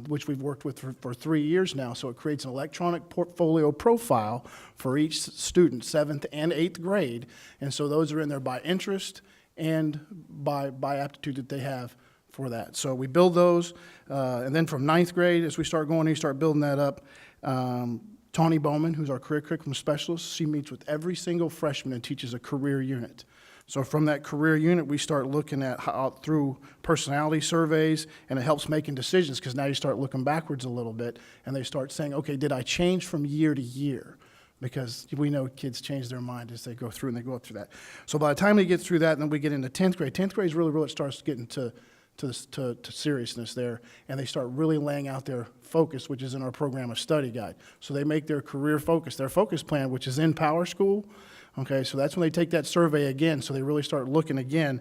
which we've worked with for 3 years now. So it creates an electronic portfolio profile for each student, 7th and 8th grade. And so those are in there by interest and by aptitude that they have for that. So we build those, and then from 9th grade, as we start going, you start building that up. Tawny Bowman, who's our career curriculum specialist, she meets with every single freshman and teaches a career unit. So from that career unit, we start looking at how through personality surveys, and it helps making decisions because now you start looking backwards a little bit, and they start saying, okay, did I change from year to year? Because we know kids change their mind as they go through and they go up through that. So by the time they get through that, and then we get into 10th grade. 10th grade is really it starts getting to seriousness there, and they start really laying out their focus, which is in our program of study guide. So they make their career focus, their focus plan, which is in Power School. Okay, so that's when they take that survey again, so they really start looking again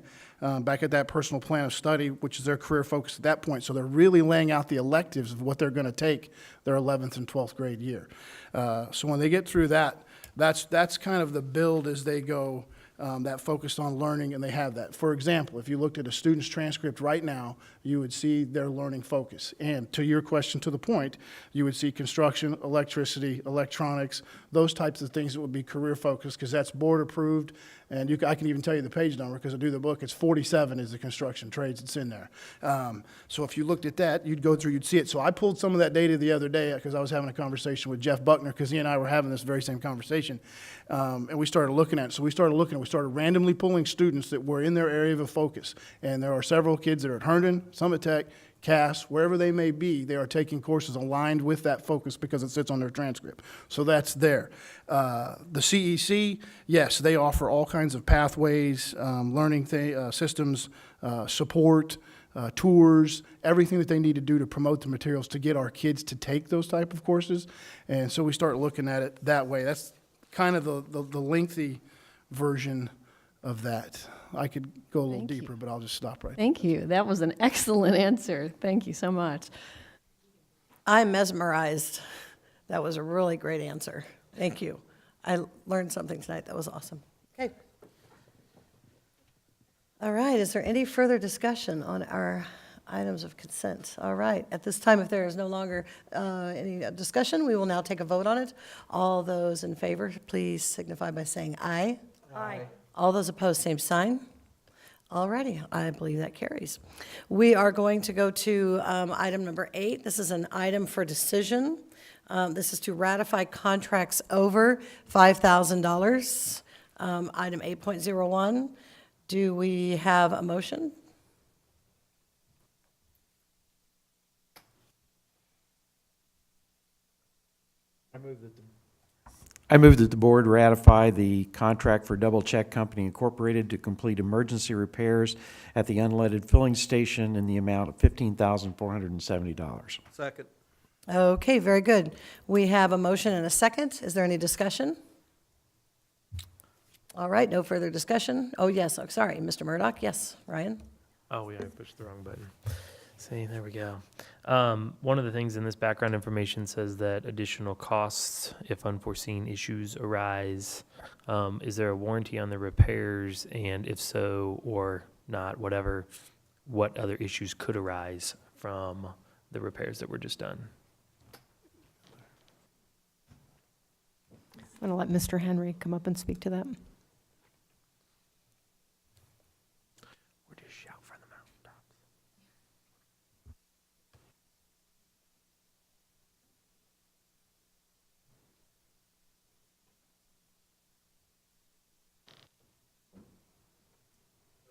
back at that personal plan of study, which is their career focus at that point. So they're really laying out the electives of what they're going to take their 11th and 12th grade year. So when they get through that, that's kind of the build as they go. That focused on learning, and they have that. For example, if you looked at a student's transcript right now, you would see their learning focus. And to your question, to the point, you would see construction, electricity, electronics, those types of things that would be career focused because that's board approved. And I can even tell you the page number because I do the book. It's 47 is the construction trades that's in there. So if you looked at that, you'd go through, you'd see it. So I pulled some of that data the other day because I was having a conversation with Jeff Buckner because he and I were having this very same conversation. And we started looking at it. So we started randomly pulling students that were in their area of focus. And there are several kids that are at Herndon, Summit Tech, Cass, wherever they may be, they are taking courses aligned with that focus because it sits on their transcript. So that's there. The CEC, yes, they offer all kinds of pathways, learning systems, support, tours, everything that they need to do to promote the materials to get our kids to take those type of courses. And so we start looking at it that way. That's kind of the lengthy version of that. I could go a little deeper, but I'll just stop right there. Thank you. That was an excellent answer. Thank you so much. I'm mesmerized. That was a really great answer. Thank you. I learned something tonight. That was awesome. Okay. All right. Is there any further discussion on our items of consent? All right. At this time, if there is no longer any discussion, we will now take a vote on it. All those in favor, please signify by saying aye. Aye. All those opposed, same sign. All righty, I believe that carries. We are going to go to item number 8. This is an item for decision. This is to ratify contracts over $5,000. Item 8.01. Do we have a motion? I move that the board ratify the contract for Double Check Company Incorporated to complete emergency repairs at the unleaded filling station in the amount of $15,470. Second. Okay, very good. We have a motion and a second. Is there any discussion? All right, no further discussion. Oh, yes, oh, sorry, Mr. Murdoch, yes, Ryan? Oh, yeah, I pushed the wrong button. See, there we go. One of the things in this background information says that additional costs if unforeseen issues arise. Is there a warranty on the repairs? And if so, or not, whatever, what other issues could arise from the repairs that were just done? I'm going to let Mr. Henry come up and speak to that. Or just shout from the mountaintops.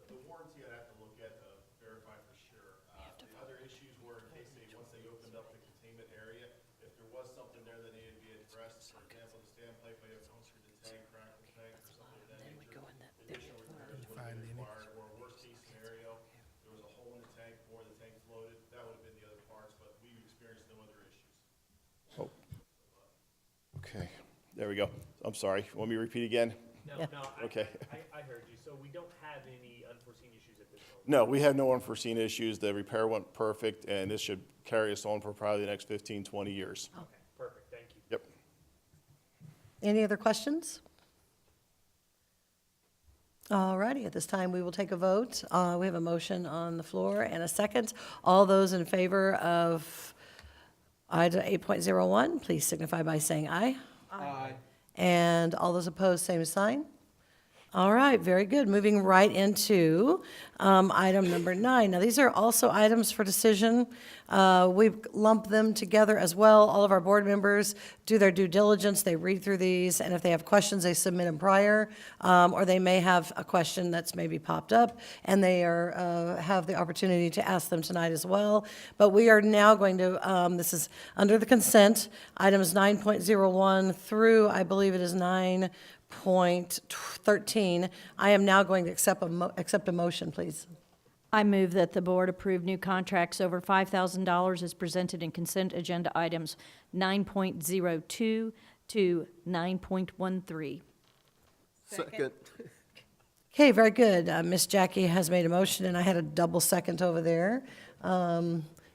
The warranty I'd have to look at to verify for sure. The other issues were in case they, once they opened up the containment area, if there was something there that needed to be addressed, for example, the standpipe may have punctured the tank, cracked the tank, or something of that nature, additional repairs would have been required, or worst case scenario, there was a hole in the tank or the tank floated, that would have been the other parts, but we experienced no other issues. Okay, there we go. I'm sorry. Want me to repeat again? No, Okay. I heard you. So we don't have any unforeseen issues at this moment? No, we have no unforeseen issues. The repair went perfect, and this should carry us on for probably the next 15, 20 years. Okay, perfect, thank you. Yep. Any other questions? All righty, at this time, we will take a vote. We have a motion on the floor and a second. All those in favor of item 8.01, please signify by saying aye. Aye. And all those opposed, same sign. All right, very good. Moving right into item number 9. Now, these are also items for decision. We've lumped them together as well. All of our board members do their due diligence. They read through these, and if they have questions, they submit them prior, or they may have a question that's maybe popped up, and they have the opportunity to ask them tonight as well. But we are now going to, this is under the consent, items 9.01 through, I believe it is 9.13. I am now going to accept a motion, please. I move that the board approve new contracts over $5,000 as presented in consent agenda items 9.02 to 9.13. Second. Okay, very good. Ms. Jackie has made a motion, and I had a double second over there.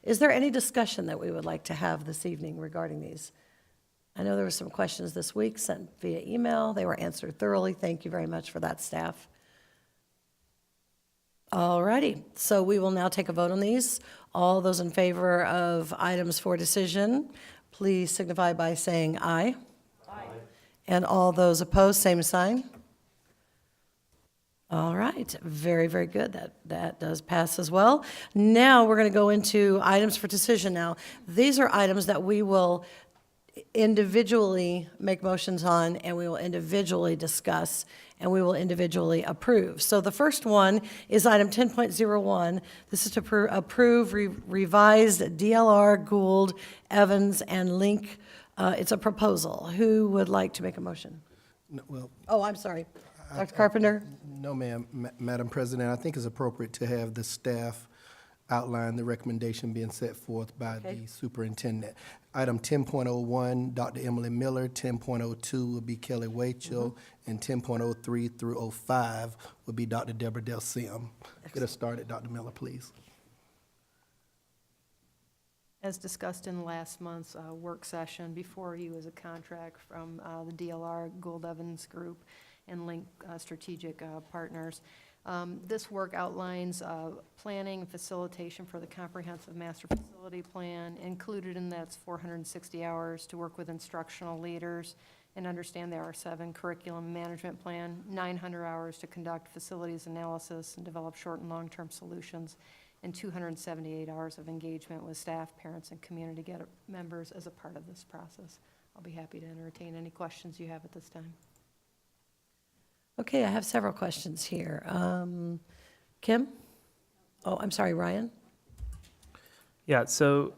Is there any discussion that we would like to have this evening regarding these? I know there were some questions this week sent via email. They were answered thoroughly. Thank you very much for that, staff. All righty, so we will now take a vote on these. All those in favor of items for decision, please signify by saying aye. Aye. And all those opposed, same sign. All right, very, very good. That does pass as well. Now we're going to go into items for decision now. These are items that we will individually make motions on, and we will individually discuss, and we will individually approve. So the first one is item 10.01. This is to approve revised DLR, Gould, Evans, and Link. It's a proposal. Who would like to make a motion? No, well, Oh, I'm sorry. Dr. Carpenter? no, ma'am. Madam President, I think it's appropriate to have the staff outline the recommendation being set forth by the superintendent. Item 10.01, Dr. Emily Miller, 10.02 would be Kelly Wachel, and 10.03 through 05 would be Dr. Deborah Del Sim. Get us started, Dr. Miller, please. As discussed in last month's work session, before you is a contract from the DLR Gould Evans Group and Link Strategic Partners. This work outlines planning and facilitation for the comprehensive master facility plan. Included in that's 460 hours to work with instructional leaders and understand the LSR7 curriculum management plan, 900 hours to conduct facilities analysis and develop short and long-term solutions, and 278 hours of engagement with staff, parents, and community members as a part of this process. I'll be happy to entertain any questions you have at this time. Okay, I have several questions here. Kim? Oh, I'm sorry, Ryan? Yeah, so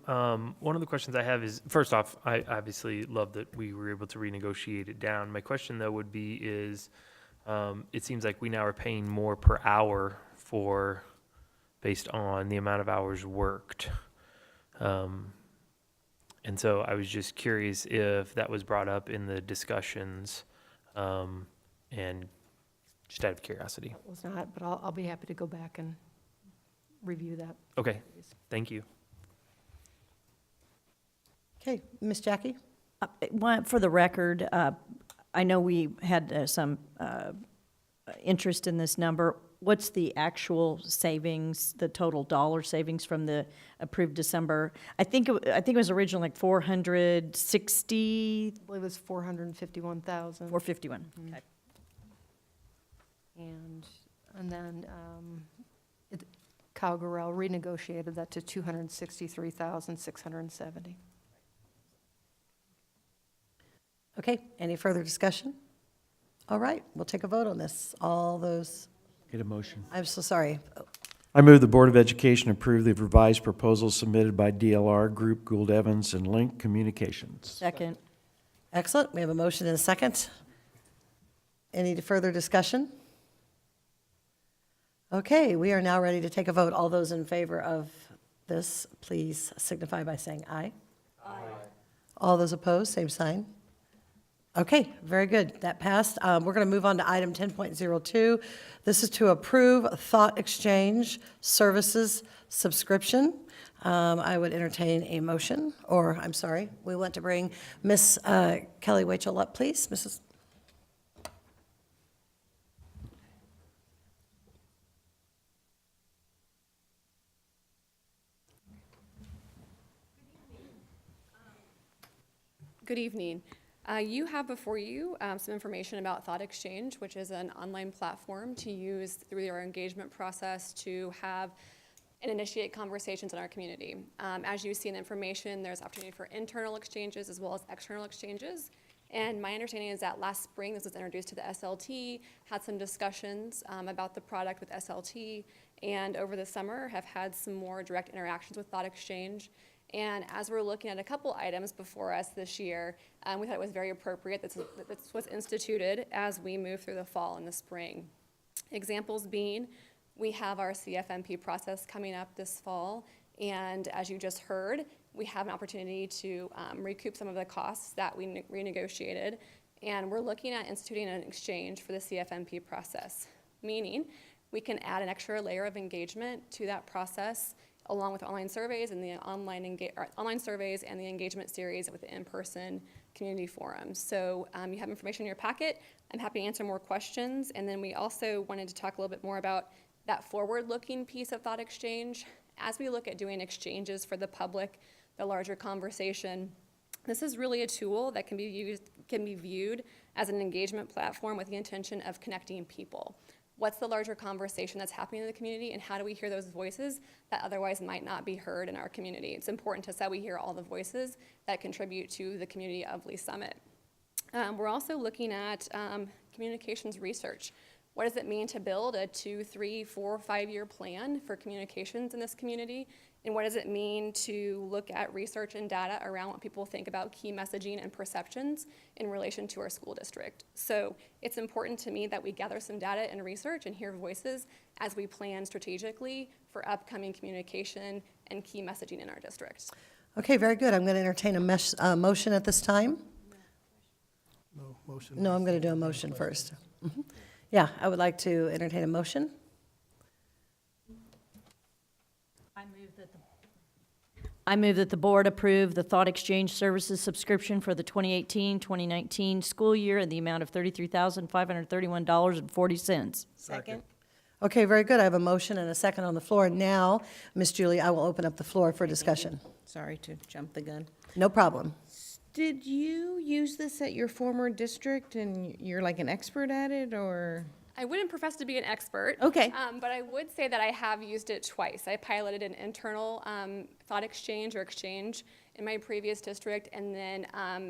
one of the questions I have is, first off, I obviously love that we were able to renegotiate it down. My question, though, would be is, it seems like we now are paying more per hour based on the amount of hours worked. And so I was just curious if that was brought up in the discussions, and just out of curiosity. It was not, but I'll be happy to go back and review that. Okay, thank you. Okay, Miss Jackie? For the record, I know we had some interest in this number. What's the actual savings, the total dollar savings from the approved December? I think it was originally like 460. I believe it was 451,000. 451. Okay. And then Cowgirl renegotiated that to 263,670. Okay, any further discussion? All right, we'll take a vote on this. All those, Get a motion. I'm so sorry. I move the Board of Education approve the revised proposals submitted by DLR Group, Gould Evans, and Link Communications. Second. Excellent, we have a motion and a second. Any further discussion? Okay, we are now ready to take a vote. All those in favor of this, please signify by saying aye. Aye. All those opposed, same sign. Okay, very good. That passed. We're going to move on to item 10.02. This is to approve Thought Exchange Services subscription. I would entertain a motion, or I'm sorry, we want to bring Miss Kelly Wachel up, please. Mrs. Good evening. You have before you some information about Thought Exchange, which is an online platform to use through your engagement process to have and initiate conversations in our community. As you see in the information, there's opportunity for internal exchanges as well as external exchanges. And my understanding is that last spring this was introduced to the SLT, had some discussions about the product with SLT, and over the summer have had some more direct interactions with Thought Exchange. And as we're looking at a couple items before us this year, we thought it was very appropriate that this was instituted as we move through the fall and the spring. Examples being, we have our CFMP process coming up this fall, and as you just heard, we have an opportunity to recoup some of the costs that we renegotiated, and we're looking at instituting an exchange for the CFMP process, meaning we can add an extra layer of engagement to that process along with online surveys and the online surveys and the engagement series with the in-person community forums. So you have information in your packet. I'm happy to answer more questions. And then we also wanted to talk a little bit more about that forward-looking piece of Thought Exchange. As we look at doing exchanges for the public, the larger conversation, this is really a tool that can be viewed as an engagement platform with the intention of connecting people. What's the larger conversation that's happening in the community, and how do we hear those voices that otherwise might not be heard in our community? It's important to us that we hear all the voices that contribute to the community of Lee Summit. We're also looking at communications research. What does it mean to build a 2, 3, 4, 5-year plan for communications in this community? And what does it mean to look at research and data around what people think about key messaging and perceptions in relation to our school district? So it's important to me that we gather some data and research and hear voices as we plan strategically for upcoming communication and key messaging in our district. Okay, very good. I'm going to entertain a motion at this time. No motion. No, I'm going to do a motion first. Mhm. Yeah, I would like to entertain a motion. I move that the board approve the Thought Exchange Services subscription for the 2018-2019 school year in the amount of $33,531.40. Second. Okay, very good. I have a motion and a second on the floor. Now, Ms. Julie, I will open up the floor for discussion. Sorry to jump the gun. No problem. Did you use this at your former district and you're like an expert at it, or? I wouldn't profess to be an expert. Okay. But I would say that I have used it twice. I piloted an internal thought exchange or exchange in my previous district, and then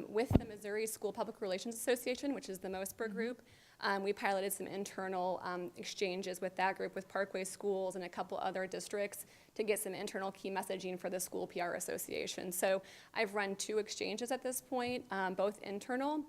with the Missouri School Public Relations Association, which is the MOSPR group, we piloted some internal exchanges with that group, with Parkway Schools and a couple other districts, to get some internal key messaging for the School PR Association. So I've run 2 exchanges at this point, both internal,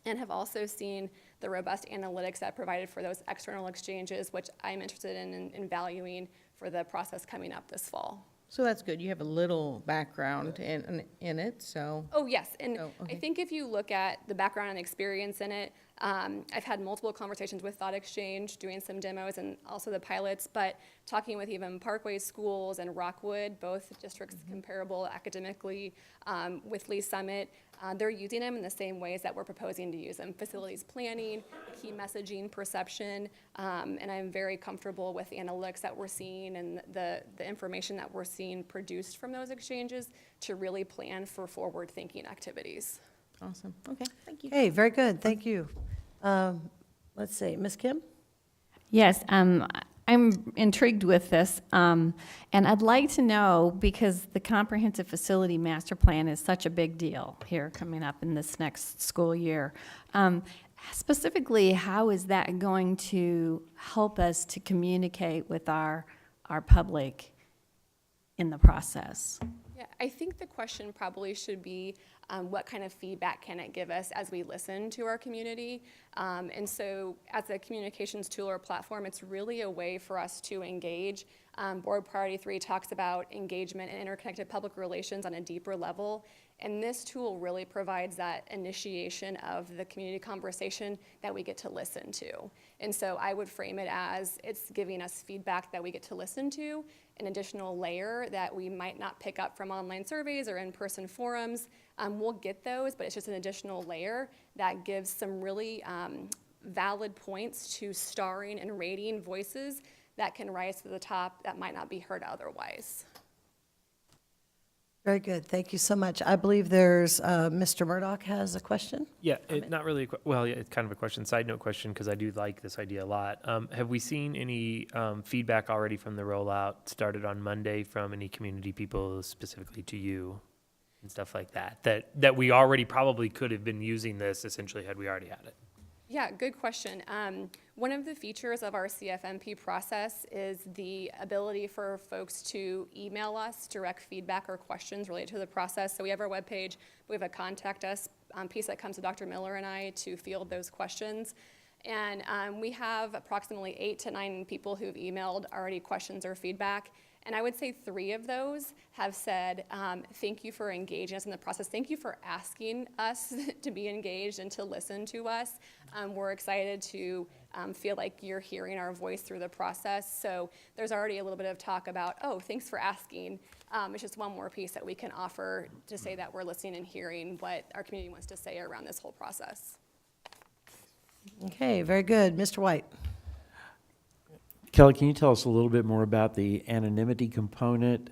and have also seen the robust analytics that provided for those external exchanges, which I'm interested in valuing for the process coming up this fall. So that's good. You have a little background in it, so. Oh, yes, and Oh, okay. I think if you look at the background and experience in it, I've had multiple conversations with Thought Exchange, doing some demos and also the pilots, but talking with even Parkway Schools and Rockwood, both districts comparable academically, with Lee Summit, they're using them in the same ways that we're proposing to use them: facilities planning, key messaging, perception, and I'm very comfortable with the analytics that we're seeing and the information that we're seeing produced from those exchanges to really plan for forward-thinking activities. Awesome. Okay, thank you. Hey, very good, thank you. Let's see, Ms. Kim? Yes, I'm intrigued with this, and I'd like to know, because the Comprehensive Facility Master Plan is such a big deal here coming up in this next school year. Specifically, how is that going to help us to communicate with our public in the process? Yeah, I think the question probably should be, what kind of feedback can it give us as we listen to our community? And so as a communications tool or platform, it's really a way for us to engage. Board Priority 3 talks about engagement and interconnected public relations on a deeper level. And this tool really provides that initiation of the community conversation that we get to listen to. And so I would frame it as it's giving us feedback that we get to listen to, an additional layer that we might not pick up from online surveys or in-person forums. We'll get those, but it's just an additional layer that gives some really valid points to starring and rating voices that can rise to the top that might not be heard otherwise. Very good, thank you so much. I believe there's, Mr. Murdoch has a question? Yeah, not really, well, yeah, it's kind of a question, side note question, because I do like this idea a lot. Have we seen any feedback already from the rollout started on Monday from any community people specifically to you and stuff like that, that we already probably could have been using this essentially had we already had it? Yeah, good question. One of the features of our CFMP process is the ability for folks to email us direct feedback or questions related to the process. So we have our webpage, we have a contact us piece that comes to Dr. Miller and I to field those questions. And we have approximately 8 to 9 people who've emailed already questions or feedback. And I would say 3 of those have said, thank you for engaging us in the process. Thank you for asking us to be engaged and to listen to us. We're excited to feel like you're hearing our voice through the process. So there's already a little bit of talk about, oh, thanks for asking. It's just one more piece that we can offer to say that we're listening and hearing what our community wants to say around this whole process. Okay, very good. Mr. White? Kelly, can you tell us a little bit more about the anonymity component?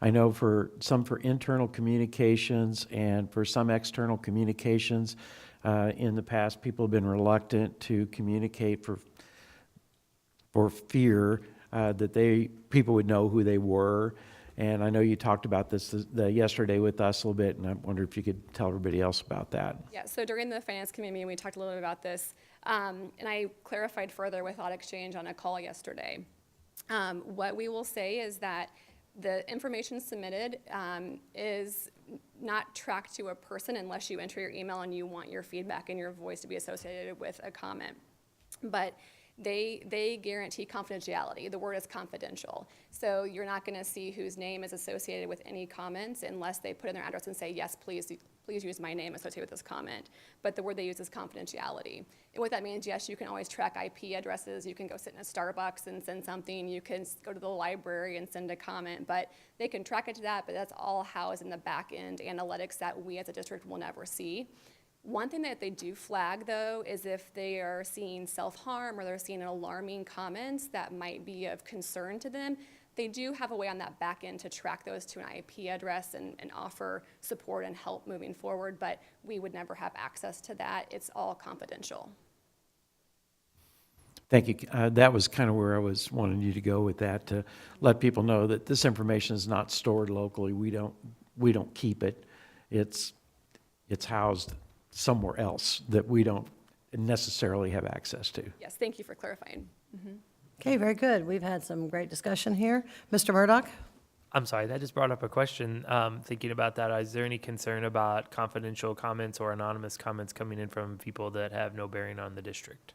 I know for internal communications and for some external communications, in the past, people have been reluctant to communicate for fear that people would know who they were. And I know you talked about this yesterday with us a little bit, and I wonder if you could tell everybody else about that. Yeah, so during the finance committee meeting, we talked a little bit about this, and I clarified further with Thought Exchange on a call yesterday. What we will say is that the information submitted is not tracked to a person unless you enter your email and you want your feedback and your voice to be associated with a comment. But they guarantee confidentiality. The word is confidential. So you're not going to see whose name is associated with any comments unless they put in their address and say, yes, please use my name associated with this comment. But the word they use is confidentiality. And what that means, yes, you can always track IP addresses. You can go sit in a Starbucks and send something. You can go to the library and send a comment. But they can track it to that, but that's all housed in the back end analytics that we as a district will never see. One thing that they do flag, though, is if they are seeing self-harm or they're seeing alarming comments that might be of concern to them, they do have a way on that back end to track those to an IP address and offer support and help moving forward, but we would never have access to that. It's all confidential. Thank you. That was kind of where I was wanting you to go with that, to let people know that this information is not stored locally. We don't keep it. It's housed somewhere else that we don't necessarily have access to. Yes, thank you for clarifying. Okay, very good. We've had some great discussion here. Mr. Murdoch? I'm sorry, that just brought up a question. Thinking about that, is there any concern about confidential comments or anonymous comments coming in from people that have no bearing on the district?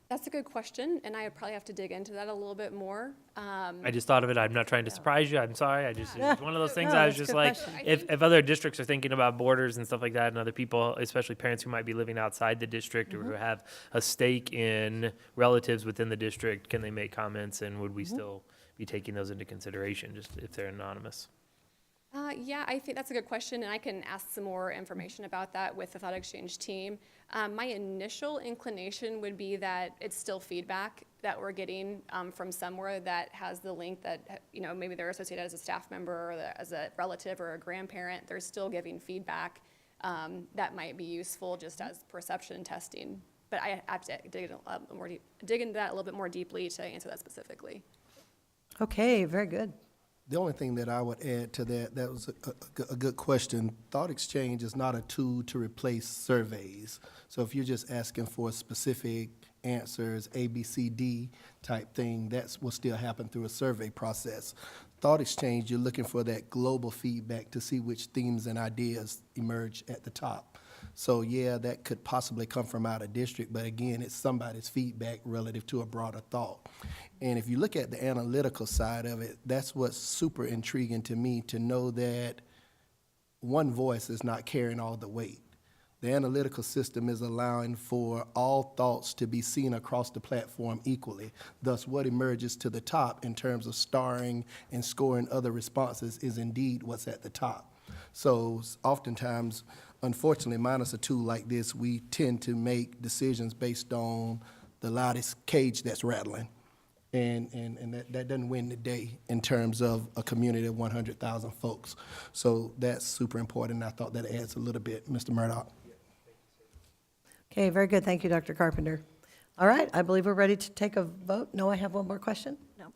That's a good question, and I would probably have to dig into that a little bit more. I just thought of it. I'm not trying to surprise you. I'm sorry. It's one of those things. No, I was that's a just good like, question. if other districts are thinking about borders and stuff like that, and other people, especially parents who might be living outside the district or who have a stake in relatives within the district, can they make comments, and would we still be taking those into consideration, just if they're anonymous? Yeah, I think that's a good question, and I can ask some more information about that with the Thought Exchange team. My initial inclination would be that it's still feedback that we're getting from somewhere that has the link that, maybe they're associated as a staff member or as a relative or a grandparent. They're still giving feedback that might be useful just as perception testing. But I have to dig into that a little bit more deeply to answer that specifically. Okay, very good. The only thing that I would add to that was a good question. Thought Exchange is not a tool to replace surveys. So if you're just asking for specific answers, A, B, C, D type thing, that will still happen through a survey process. Thought Exchange, you're looking for that global feedback to see which themes and ideas emerge at the top. So yeah, that could possibly come from out of district, but again, it's somebody's feedback relative to a broader thought. And if you look at the analytical side of it, that's what's super intriguing to me, to know that one voice is not carrying all the weight. The analytical system is allowing for all thoughts to be seen across the platform equally. Thus, what emerges to the top in terms of starring and scoring other responses is indeed what's at the top. So oftentimes, unfortunately, minus a tool like this, we tend to make decisions based on the loudest cage that's rattling. And that doesn't win the day in terms of a community of 100,000 folks. So that's super important. I thought that adds a little bit, Mr. Murdoch. Okay, very good. Thank you, Dr. Carpenter. All right, I believe we're ready to take a vote. No, I have one more question? No.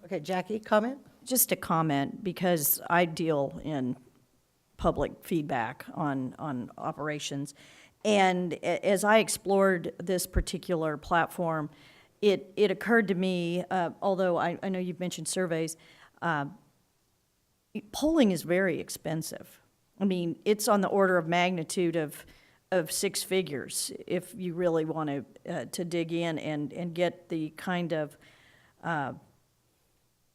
Okay, Jackie, comment? Just a comment, because I deal in public feedback on operations. And as I explored this particular platform, it occurred to me, although I know you've mentioned surveys, polling is very expensive. I mean, it's on the order of magnitude of six figures if you really want to dig in and get the kind of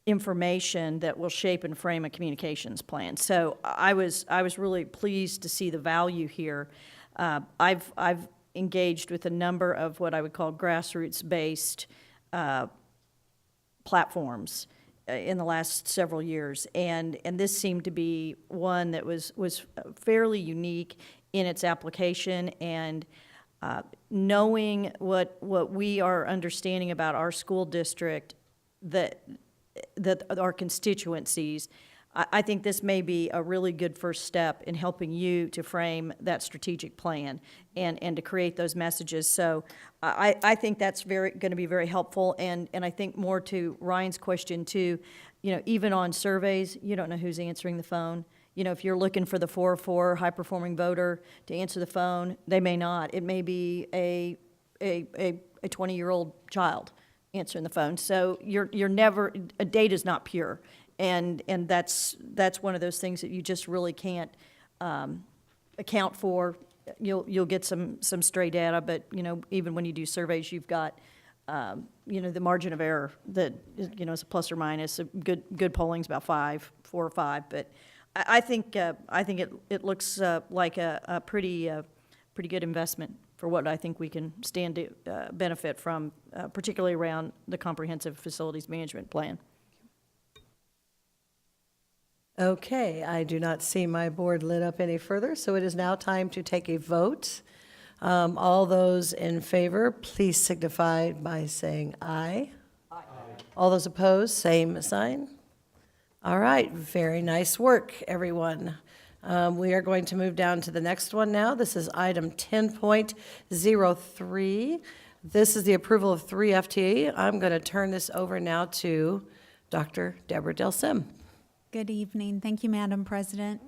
information that will shape and frame a communications plan. So I was really pleased to see the value here. I've engaged with a number of what I would call grassroots-based platforms in the last several years, and this seemed to be one that was fairly unique in its application, and knowing what we are understanding about our school district, that our constituencies, I think this may be a really good first step in helping you to frame that strategic plan and to create those messages. So I think that's going to be very helpful. And I think more to Ryan's question too, even on surveys, you don't know who's answering the phone. If you're looking for the 404 high-performing voter to answer the phone, they may not. It may be a 20-year-old child answering the phone. So you're never, data's not pure. And that's one of those things that you just really can't account for. You'll get some stray data, but even when you do surveys, you've got the margin of error that is a plus or minus. Good polling's about 4 or 5, but I think it looks like a pretty good investment for what I think we can stand to benefit from, particularly around the comprehensive facilities management plan. Okay, I do not see my board lit up any further, so it is now time to take a vote. All those in favor, please signify by saying aye. Aye. All those opposed, same sign. All right, very nice work, everyone. We are going to move down to the next one now. This is item 10.03. This is the approval of 3 FTE. I'm going to turn this over now to Dr. Deborah Del Sim. Good evening. Thank you, Madam President.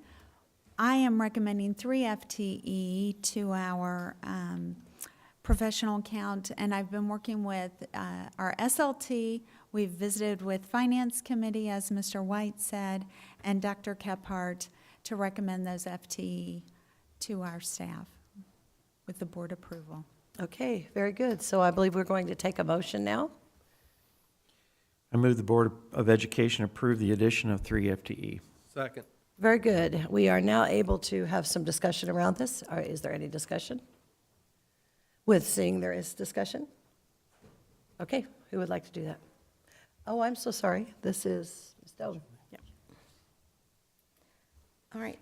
I am recommending 3 FTE to our professional account, and I've been working with our SLT. We've visited with Finance Committee, as Mr. White said, and Dr. Kephart to recommend those FTE to our staff with the board approval. Okay, very good. So I believe we're going to take a motion now. I move the Board of Education approve the addition of 3 FTE. Second. Very good. We are now able to have some discussion around this. Is there any discussion? With seeing there is discussion? Okay, who would like to do that? Oh, I'm so sorry. This is Ms. Dolan. All right.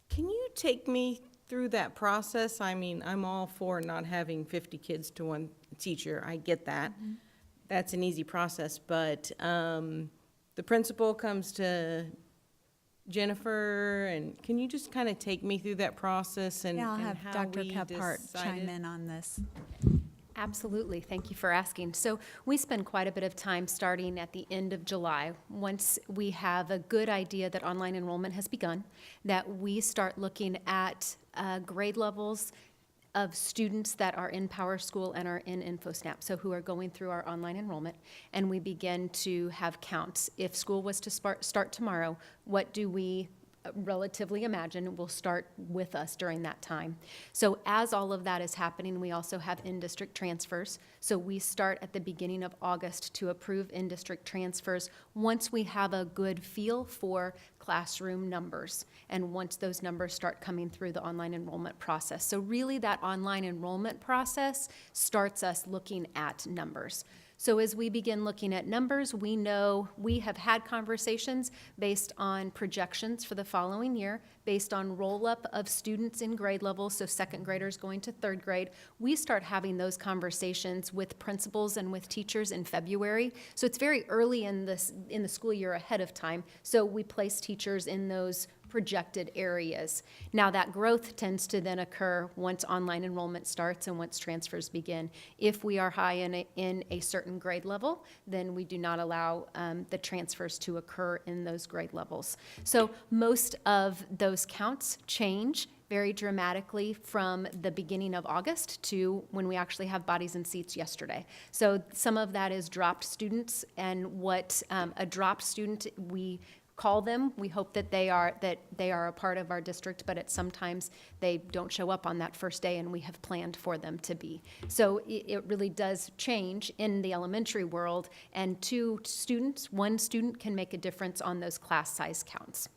Can you take me through that process? I mean, I'm all for not having 50 kids to one teacher. I get that. That's an easy process, but the principal comes to Jennifer, and can you just kind of take me through that process and Yeah, I'll have how Dr. we Kephart chime decided? in on this. Absolutely. Thank you for asking. So we spend quite a bit of time starting at the end of July. Once we have a good idea that online enrollment has begun, that we start looking at grade levels of students that are in Power School and are in InfoSnap, so who are going through our online enrollment, and we begin to have counts. If school was to start tomorrow, what do we relatively imagine will start with us during that time? So as all of that is happening, we also have in-district transfers. So we start at the beginning of August to approve in-district transfers once we have a good feel for classroom numbers and once those numbers start coming through the online enrollment process. So really that online enrollment process starts us looking at numbers. So as we begin looking at numbers, we know we have had conversations based on projections for the following year, based on roll-up of students in grade levels, so second graders going to third grade. We start having those conversations with principals and with teachers in February. So it's very early in the school year ahead of time. So we place teachers in those projected areas. Now that growth tends to then occur once online enrollment starts and once transfers begin. If we are high in a certain grade level, then we do not allow the transfers to occur in those grade levels. So most of those counts change very dramatically from the beginning of August to when we actually have bodies and seats yesterday. So some of that is dropped students, and what a dropped student, we call them. We hope that they are a part of our district, but sometimes they don't show up on that first day, and we have planned for them to be. So it really does change in the elementary world, and one student can make a difference on those class size counts.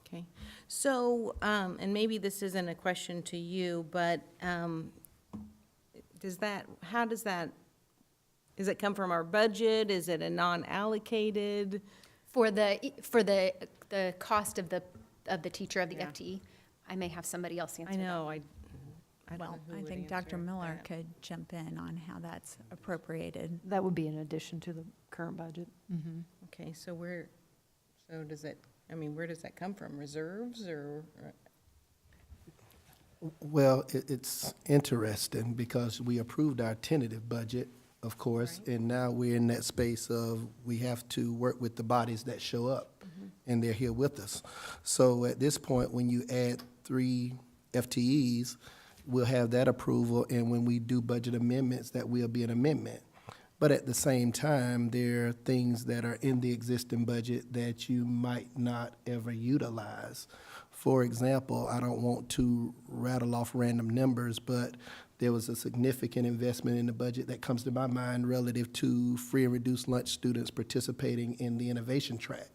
Okay. So, and maybe this isn't a question to you, but does it come from our budget? Is it a non-allocated? For the cost of the teacher of the FTE, I may have somebody else answer I know, that. I don't know who I would think answer Dr. Miller that. could jump in on how that's appropriated. That would be in addition to the current budget. Okay, so where does that come from? Reserves or? Well, it's interesting because we approved our tentative budget, of course, and now we're in that space of we have to work with the bodies that show up, and they're here with us. So at this point, when you add 3 FTEs, we'll have that approval, and when we do budget amendments, that will be an amendment. But at the same time, there are things that are in the existing budget that you might not ever utilize. For example, I don't want to rattle off random numbers, but there was a significant investment in the budget that comes to my mind relative to free and reduced lunch students participating in the innovation track.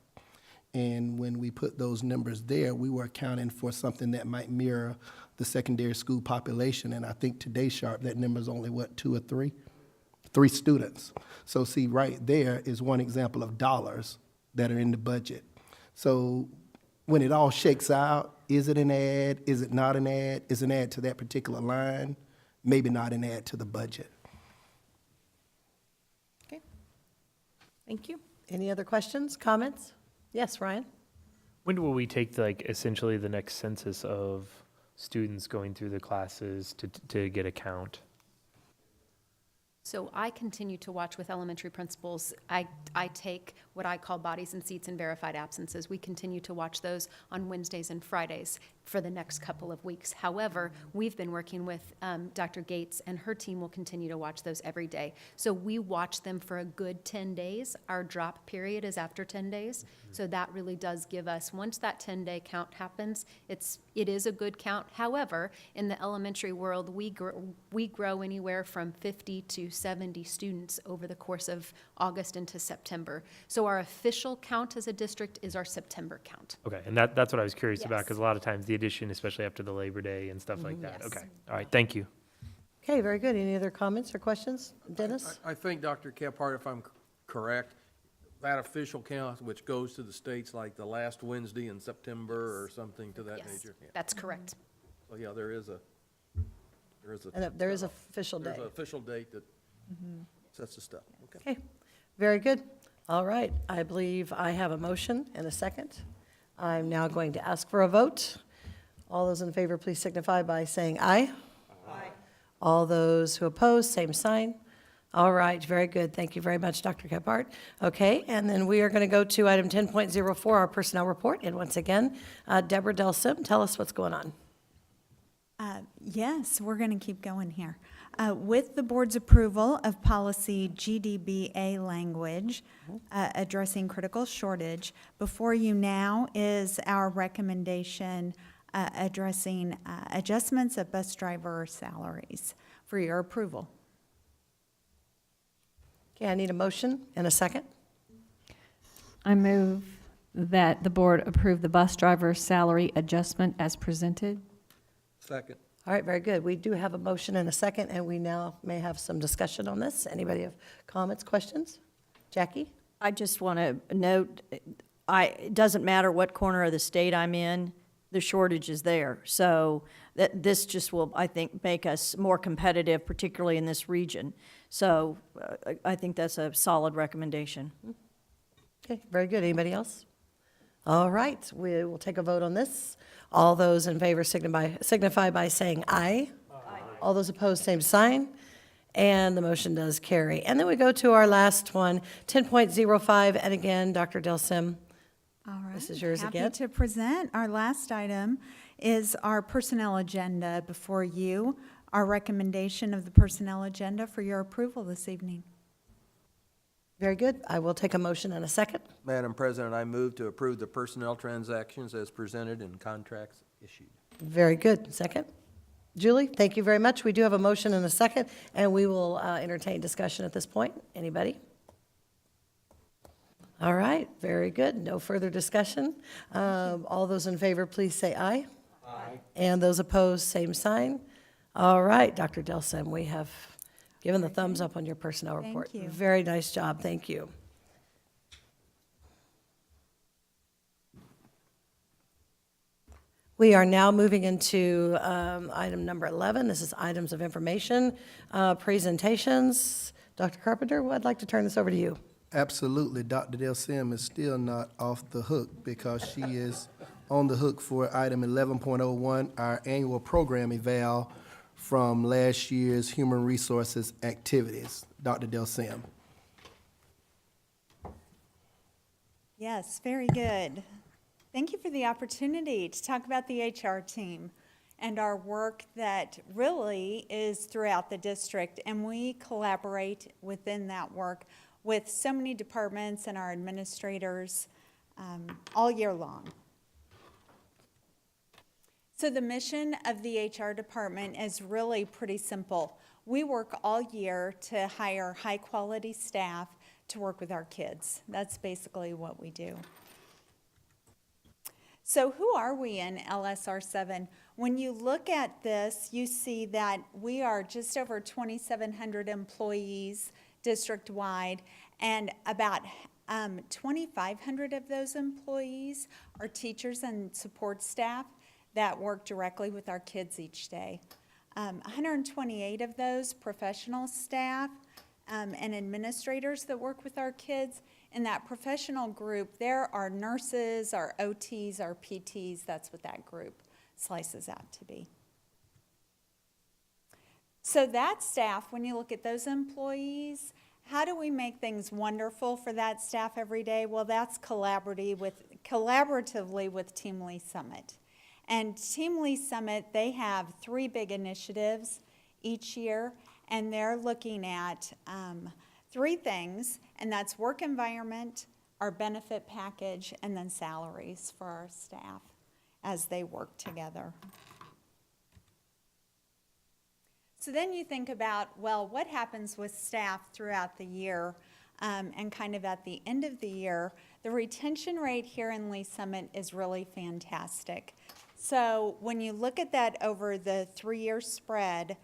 And when we put those numbers there, we were accounting for something that might mirror the secondary school population. And I think today, Sharp, that number's only, 2 or 3? 3 students. So see, right there is one example of dollars that are in the budget. So when it all shakes out, is it an ad? Is it not an ad? Is an ad to that particular line? Maybe not an ad to the budget. Okay. Thank you. Any other questions, comments? Yes, Ryan? When will we take essentially the next census of students going through the classes to get a count? So I continue to watch with elementary principals. I take what I call bodies and seats and verified absences. We continue to watch those on Wednesdays and Fridays for the next couple of weeks. However, we've been working with Dr. Gates, and her team will continue to watch those every day. So we watch them for a good 10 days. Our drop period is after 10 days. So that really does give us, once that 10-day count happens, it is a good count. However, in the elementary world, we grow anywhere from 50 to 70 students over the course of August into September. So our official count as a district is our September count. Okay, and that's what I was curious about, Yes. because a lot of times the addition, especially after the Labor Day and stuff like that. Yes. Okay, all right, thank you. Okay, very good. Any other comments or questions? Dennis? I think, Dr. Kephart, if I'm correct, that official count, which goes to the states like the last Wednesday in September or something to that Yes, nature. Yeah. that's correct. So, yeah, there is a. And there is an official There's day. an official date that sets the stuff. Okay. Okay, very good. All right, I believe I have a motion and a second. I'm now going to ask for a vote. All those in favor, please signify by saying aye. Aye. All those who oppose, same sign. All right, very good. Thank you very much, Dr. Kephart. Okay, and then we are going to go to item 10.04, our personnel report. And once again, Deborah Delsim, tell us what's going on. Yes, we're going to keep going here. With the board's approval of policy GDBA language addressing critical shortage, before you now is our recommendation addressing adjustments of bus driver salaries for your approval. Okay, I need a motion and a second. I move that the board approve the bus driver salary adjustment as presented. Second. All right, very good. We do have a motion and a second, and we now may have some discussion on this. Anybody have comments, questions? Jackie? I just want to note, it doesn't matter what corner of the state I'm in, the shortage is there. So this just will, I think, make us more competitive, particularly in this region. So I think that's a solid recommendation. Okay, very good. Anybody else? All right, we will take a vote on this. All those in favor signify by saying aye. Aye. All those opposed, same sign. And the motion does carry. And then we go to our last one, 10.05, and again, Dr. Delsim, All right. this is yours again. Happy to present. Our last item is our personnel agenda before you, our recommendation of the personnel agenda for your approval this evening. Very good. I will take a motion and a second. Madam President, I move to approve the personnel transactions as presented and contracts issued. Very good. Second? Julie, thank you very much. We do have a motion and a second, and we will entertain discussion at this point. Anybody? All right, very good. No further discussion. All those in favor, please say aye. Aye. And those opposed, same sign. All right, Dr. Delsim, we have given the thumbs up on your personnel report. Thank you. Very nice job. Thank you. We are now moving into item number 11. This is items of information, presentations. Dr. Carpenter, I'd like to turn this over to you. Absolutely. Dr. Delsim is still not off the hook because she is on the hook for item 11.01, our annual program eval from last year's human resources activities. Dr. Delsim. Yes, very good. Thank you for the opportunity to talk about the HR team and our work that really is throughout the district, and we collaborate within that work with so many departments and our administrators all year long. So the mission of the HR department is really pretty simple. We work all year to hire high-quality staff to work with our kids. That's basically what we do. So who are we in LSR7? When you look at this, you see that we are just over 2,700 employees district-wide, and about 2,500 of those employees are teachers and support staff that work directly with our kids each day. 128 of those professional staff and administrators that work with our kids. In that professional group, there are nurses, our OTs, our PTs. That's what that group slices out to be. So that staff, when you look at those employees, how do we make things wonderful for that staff every day? Well, that's collaboratively with Team Lee Summit. And Team Lee Summit, they have 3 big initiatives each year, and they're looking at 3 things, and that's work environment, our benefit package, and then salaries for our staff as they work together. So then you think about, well, what happens with staff throughout the year and kind of at the end of the year? The retention rate here in Lee Summit is really fantastic. So when you look at that over the 3-year spread,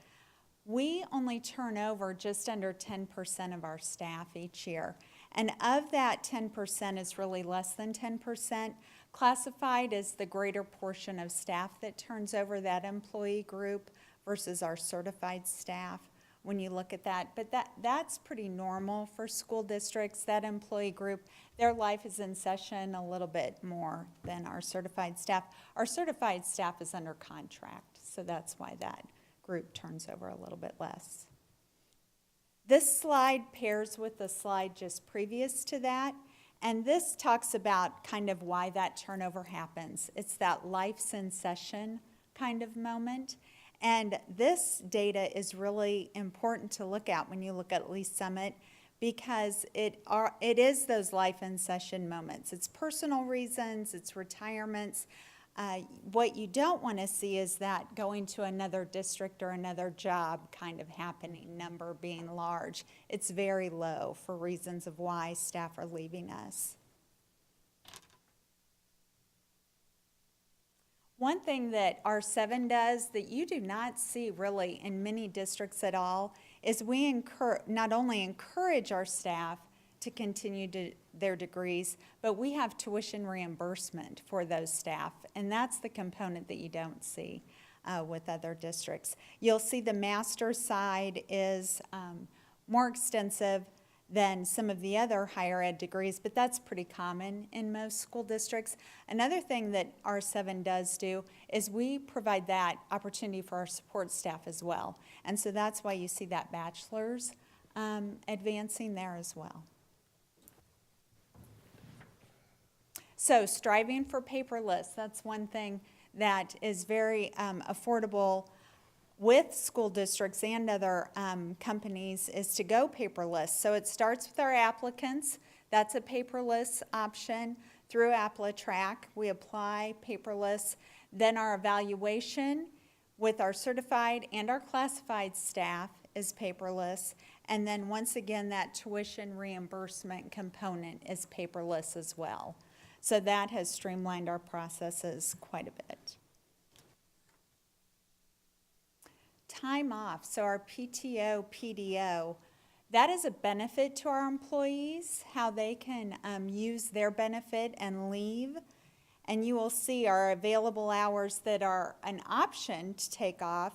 we only turn over just under 10% of our staff each year. And of that 10% is really less than 10%. Classified as the greater portion of staff that turns over that employee group versus our certified staff when you look at that. But that's pretty normal for school districts. That employee group, their life is in session a little bit more than our certified staff. Our certified staff is under contract, so that's why that group turns over a little bit less. This slide pairs with the slide just previous to that, and this talks about kind of why that turnover happens. It's that life's in session kind of moment. And this data is really important to look at when you look at Lee Summit, because it is those life in session moments. It's personal reasons, it's retirements. What you don't want to see is that going to another district or another job kind of happening, number being large. It's very low for reasons of why staff are leaving us. One thing that R7 does that you do not see really in many districts at all is we not only encourage our staff to continue their degrees, but we have tuition reimbursement for those staff, and that's the component that you don't see with other districts. You'll see the master's side is more extensive than some of the other higher ed degrees, but that's pretty common in most school districts. Another thing that R7 does do is we provide that opportunity for our support staff as well. And so that's why you see that bachelor's advancing there as well. So striving for paperless, that's one thing that is very affordable with school districts and other companies, is to go paperless. So it starts with our applicants. That's a paperless option through AppleTrack. We apply paperless. Then our evaluation with our certified and our classified staff is paperless. And then once again, that tuition reimbursement component is paperless as well. So that has streamlined our processes quite a bit. Time off, so our PTO, PDO, that is a benefit to our employees, how they can use their benefit and leave. And you will see our available hours that are an option to take off,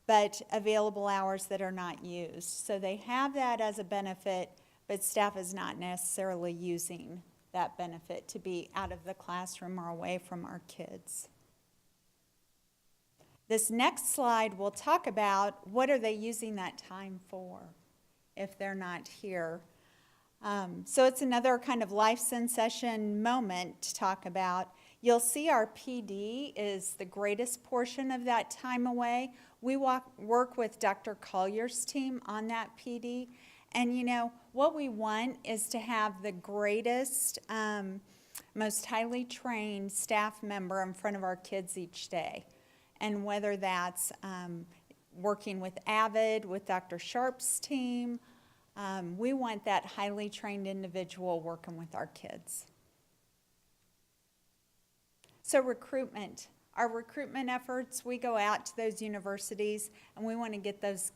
but available hours that are not used. So they have that as a benefit, but staff is not necessarily using that benefit to be out of the classroom or away from our kids. This next slide will talk about what are they using that time for if they're not here. So it's another kind of life's in session moment to talk about. You'll see our PD is the greatest portion of that time away. We work with Dr. Collier's team on that PD. And you know, what we want is to have the greatest, most highly trained staff member in front of our kids each day. And whether that's working with AVID, with Dr. Sharp's team, we want that highly trained individual working with our kids. So recruitment. Our recruitment efforts, we go out to those universities and we want to get those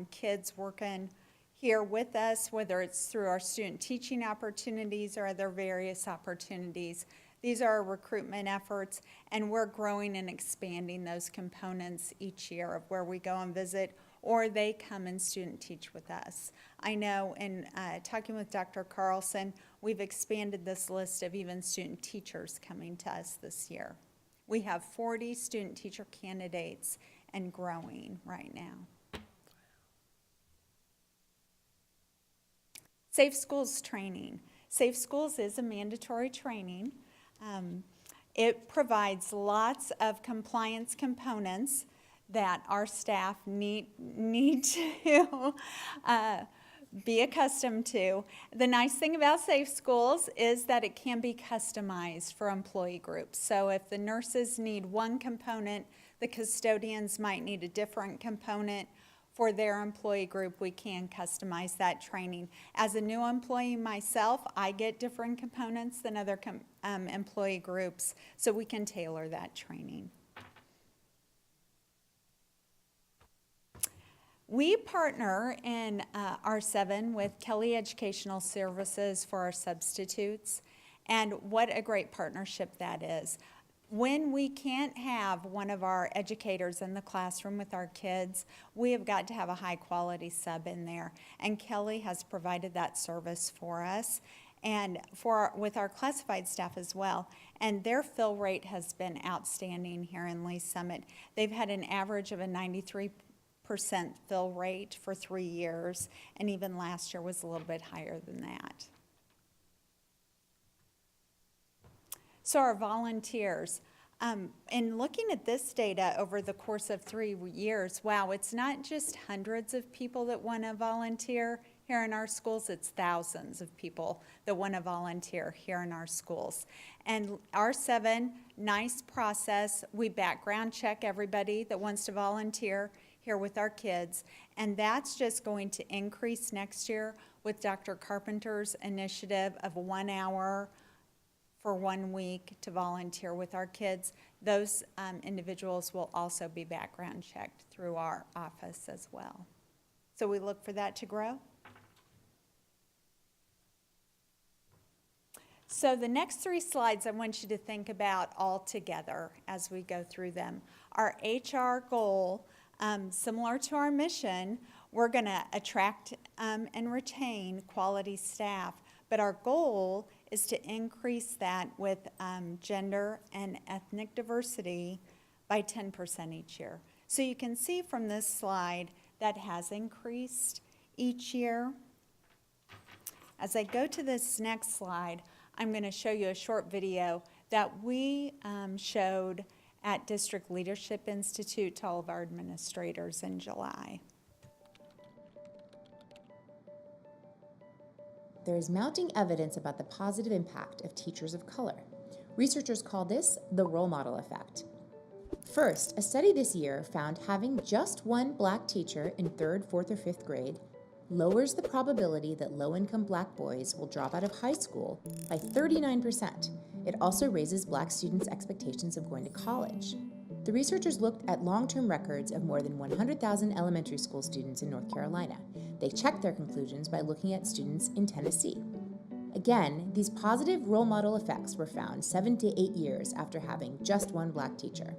kids working here with us, whether it's through our student teaching opportunities or other various opportunities. These are our recruitment efforts, and we're growing and expanding those components each year of where we go and visit, or they come and student teach with us. I know in talking with Dr. Carlson, we've expanded this list of even student teachers coming to us this year. We have 40 student teacher candidates and growing right now. Safe Schools training. Safe Schools is a mandatory training. It provides lots of compliance components that our staff need to be accustomed to. The nice thing about Safe Schools is that it can be customized for employee groups. So if the nurses need one component, the custodians might need a different component. For their employee group, we can customize that training. As a new employee myself, I get different components than other employee groups, so we can tailor that training. We partner in R7 with Kelly Educational Services for our substitutes, and what a great partnership that is. When we can't have one of our educators in the classroom with our kids, we have got to have a high-quality sub in there, and Kelly has provided that service for us and with our classified staff as well. And their fill rate has been outstanding here in Lee Summit. They've had an average of a 93% fill rate for 3 years, and even last year was a little bit higher than that. So our volunteers, in looking at this data over the course of 3 years, wow, it's not just hundreds of people that want to volunteer here in our schools, it's thousands of people that want to volunteer here in our schools. And R7, nice process, we background check everybody that wants to volunteer here with our kids, and that's just going to increase next year with Dr. Carpenter's initiative of 1 hour for 1 week to volunteer with our kids. Those individuals will also be background checked through our office as well. So we look for that to grow. So the next 3 slides I want you to think about all together as we go through them. Our HR goal, similar to our mission, we're going to attract and retain quality staff, but our goal is to increase that with gender and ethnic diversity by 10% each year. So you can see from this slide that has increased each year. As I go to this next slide, I'm going to show you a short video that we showed at District Leadership Institute to all of our administrators in July. There is mounting evidence about the positive impact of teachers of color. Researchers call this the role model effect. First, a study this year found having just one black teacher in 3rd, 4th, or 5th grade lowers the probability that low-income black boys will drop out of high school by 39%. It also raises black students' expectations of going to college. The researchers looked at long-term records of more than 100,000 elementary school students in North Carolina. They checked their conclusions by looking at students in Tennessee. Again, these positive role model effects were found 7 to 8 years after having just one black teacher.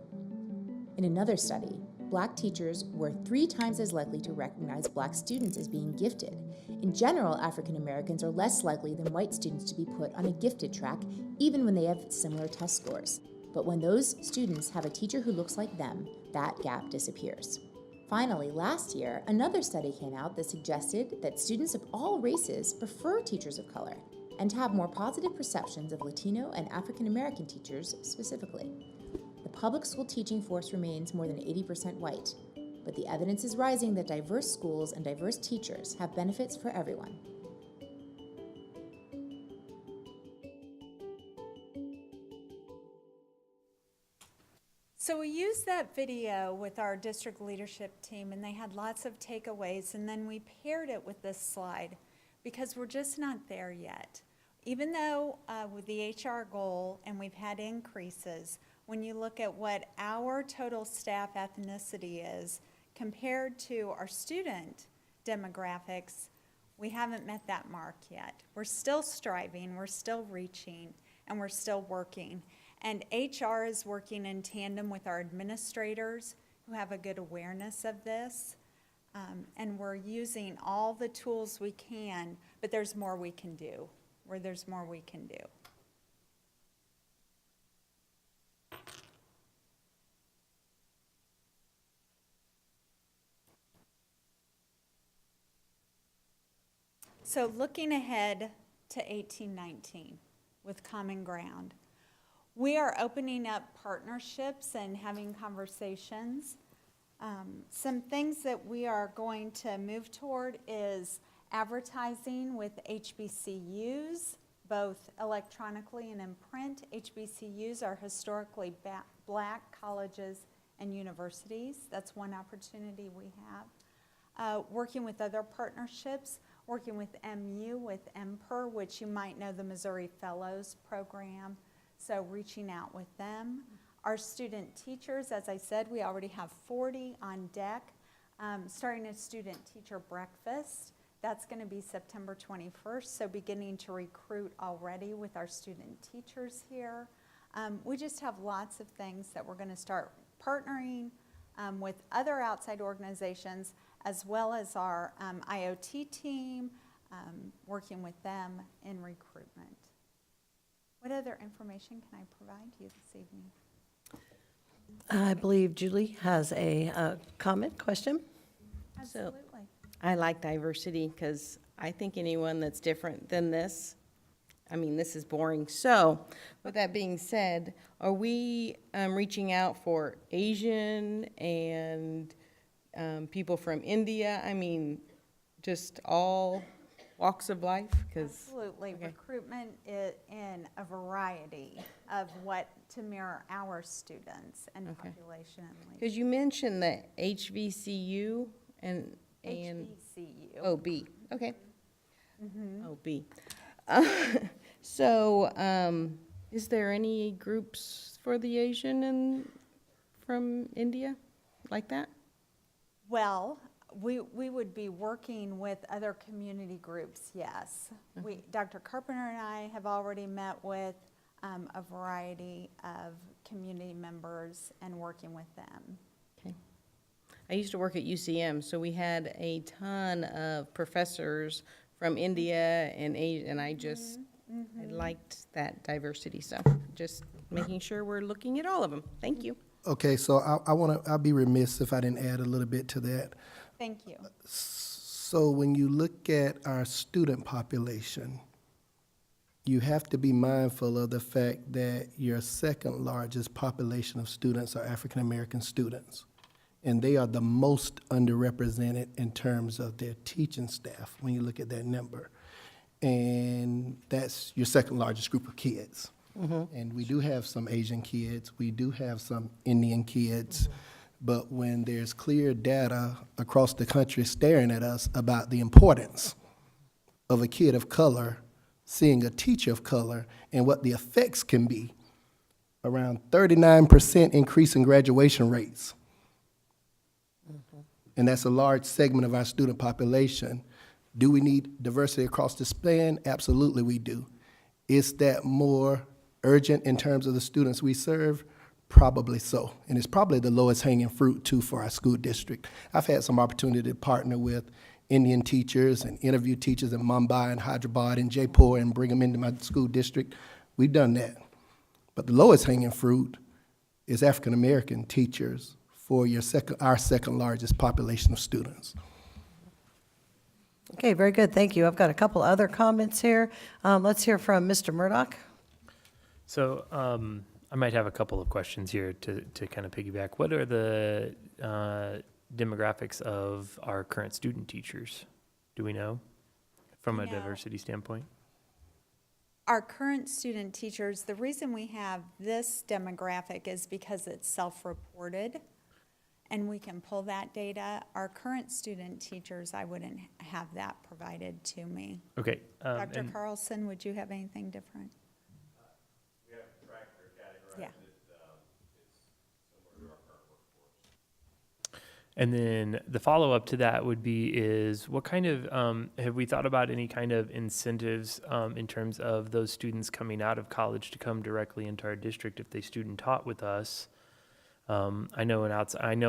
In another study, black teachers were 3 times as likely to recognize black students as being gifted. In general, African Americans are less likely than white students to be put on a gifted track, even when they have similar test scores. But when those students have a teacher who looks like them, that gap disappears. Finally, last year, another study came out that suggested that students of all races prefer teachers of color and have more positive perceptions of Latino and African American teachers specifically. The public school teaching force remains more than 80% white, but the evidence is rising that diverse schools and diverse teachers have benefits for everyone. So we used that video with our district leadership team, and they had lots of takeaways, and then we paired it with this slide because we're just not there yet. Even though with the HR goal, and we've had increases, when you look at what our total staff ethnicity is compared to our student demographics, we haven't met that mark yet. We're still striving, we're still reaching, and we're still working. And HR is working in tandem with our administrators who have a good awareness of this. And we're using all the tools we can, but there's more we can do, there's more we can do. So looking ahead to 1819 with Common Ground, we are opening up partnerships and having conversations. Some things that we are going to move toward is advertising with HBCUs, both electronically and in print. HBCUs are historically black colleges and universities. That's one opportunity we have. Working with other partnerships, working with MU, with MPER, which you might know the Missouri Fellows Program, so reaching out with them. Our student teachers, as I said, we already have 40 on deck, starting a student teacher breakfast. That's going to be September 21st, so beginning to recruit already with our student teachers here. We just have lots of things that we're going to start partnering with other outside organizations, as well as our IoT team, working with them in recruitment. What other information can I provide you this evening? I believe Julie has a comment, question. Absolutely. I like diversity because I think anyone that's different than this, I mean, this is boring. So, with that being said, are we reaching out for Asian and people from India? I mean, just all walks of life? Absolutely. Okay. Recruitment in a variety of what to mirror our students and population. Because you mentioned the HBCU and HBCU. Oh, B. Okay. Mm-hmm. Oh, B. So, is there any groups for the Asian and from India like that? Well, we would be working with other community groups, yes. Dr. Carpenter and I have already met with a variety of community members and working with them. Okay. I used to work at UCM, so we had a ton of professors from India and Asia, and I just I liked that diversity. So just making sure we're looking at all of them. Thank you. Okay, so I'll be remiss if I didn't add a little bit to that. Thank you. So when you look at our student population, you have to be mindful of the fact that your second largest population of students are African American students. And they are the most underrepresented in terms of their teaching staff when you look at that number. And that's your second largest group of kids. And we do have some Asian kids, we do have some Indian kids, but when there's clear data across the country staring at us about the importance of a kid of color seeing a teacher of color and what the effects can be, around 39% increase in graduation rates. And that's a large segment of our student population. Do we need diversity across the span? Absolutely we do. Is that more urgent in terms of the students we serve? Probably so. And it's probably the lowest hanging fruit too for our school district. I've had some opportunity to partner with Indian teachers and interview teachers in Mumbai and Hyderabad and Jaipur and bring them into my school district. We've done that. But the lowest hanging fruit is African American teachers for our second largest population of students. Okay, very good, thank you. I've got a couple other comments here. Let's hear from Mr. Murdoch. So I might have a couple of questions here to kind of piggyback. What are the demographics of our current student teachers? Do we know from a diversity standpoint? Our current student teachers, the reason we have this demographic is because it's self-reported and we can pull that data. Our current student teachers, I wouldn't have that provided to me. Okay. Dr. Carlson, would you have anything different? We have tracked or categorized Yeah. it. It's similar to our current workforce. And then the follow-up to that would be is what kind of, have we thought about any kind of incentives in terms of those students coming out of college to come directly into our district if they student taught with us? I know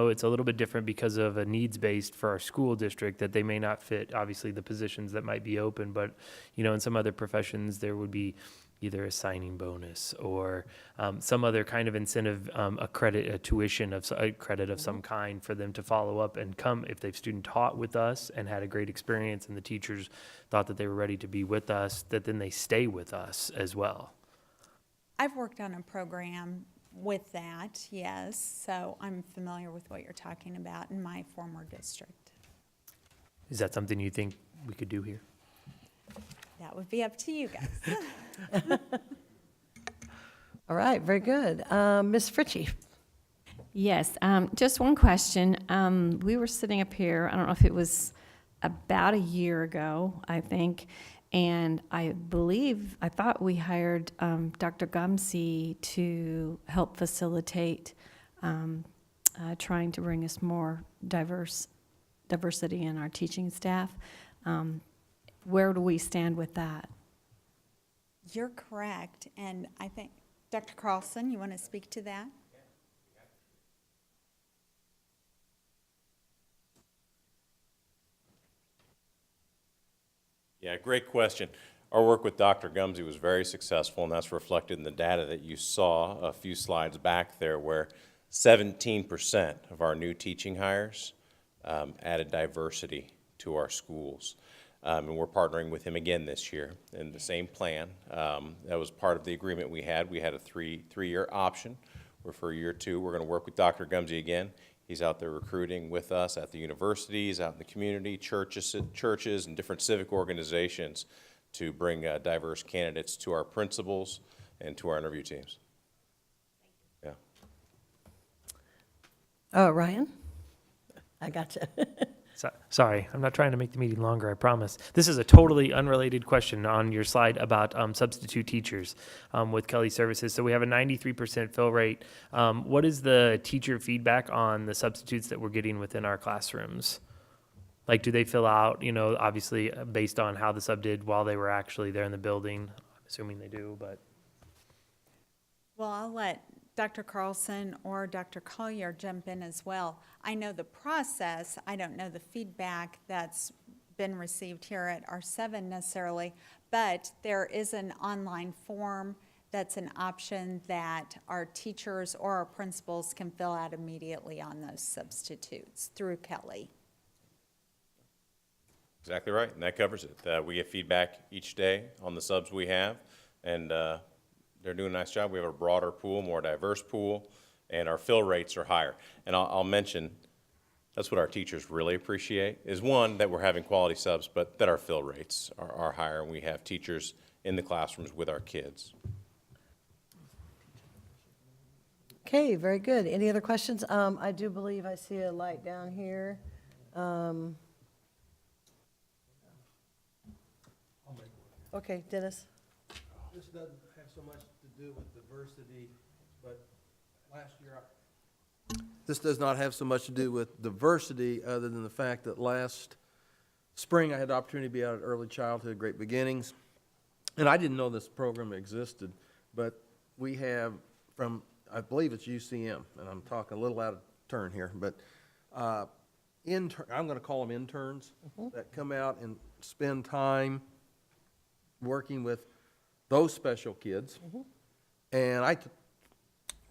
it's a little bit different because of a needs-based for our school district that they may not fit, obviously, the positions that might be open, but, in some other professions, there would be either a signing bonus or some other kind of incentive, a tuition of a credit of some kind for them to follow up and come if they've student taught with us and had a great experience and the teachers thought that they were ready to be with us, that then they stay with us as well. I've worked on a program with that, yes, so I'm familiar with what you're talking about in my former district. Is that something you think we could do here? That would be up to you guys. All right, very good. Ms. Fritchie? Yes, just one question. We were sitting up here, I don't know if it was about a year ago, I think, and I thought we hired Dr. Gumsey to help facilitate trying to bring us more diversity in our teaching staff. Where do we stand with that? You're correct, and I think, Dr. Carlson, you want to speak to that? Yeah, great question. Our work with Dr. Gumsey was very successful, and that's reflected in the data that you saw a few slides back there, where 17% of our new teaching hires added diversity to our schools. And we're partnering with him again this year in the same plan. That was part of the agreement we had. We had a three-year option, where for year 2, we're going to work with Dr. Gumsey again. He's out there recruiting with us at the universities, out in the community, churches, and different civic organizations to bring diverse candidates to our principals and to our interview teams. Yeah. Oh, Ryan? I gotcha. Sorry, I'm not trying to make the meeting longer, I promise. This is a totally unrelated question on your slide about substitute teachers with Kelly Services. So we have a 93% fill rate. What is the teacher feedback on the substitutes that we're getting within our classrooms? Like, do they fill out, obviously based on how the sub did while they were actually there in the building? I'm assuming they do, but. Well, I'll let Dr. Carlson or Dr. Collier jump in as well. I know the process. I don't know the feedback that's been received here at R7 necessarily, but there is an online form that's an option that our teachers or our principals can fill out immediately on those substitutes through Kelly. Exactly right, and that covers it. We get feedback each day on the subs we have, and they're doing a nice job. We have a broader pool, more diverse pool, and our fill rates are higher. And I'll mention, that's what our teachers really appreciate, is one, that we're having quality subs, but that our fill rates are higher, and we have teachers in the classrooms with our kids. Okay, very good. Any other questions? I do believe I see a light down here. Okay, Dennis? This doesn't have so much to do with diversity, but last year this does not have so much to do with diversity other than the fact that last spring I had the opportunity to be out at Early Childhood Great Beginnings, and I didn't know this program existed, but we have from, I believe it's UCM, and I'm talking a little out of turn here, but I'm going to call them interns that come out and spend time working with those special kids. And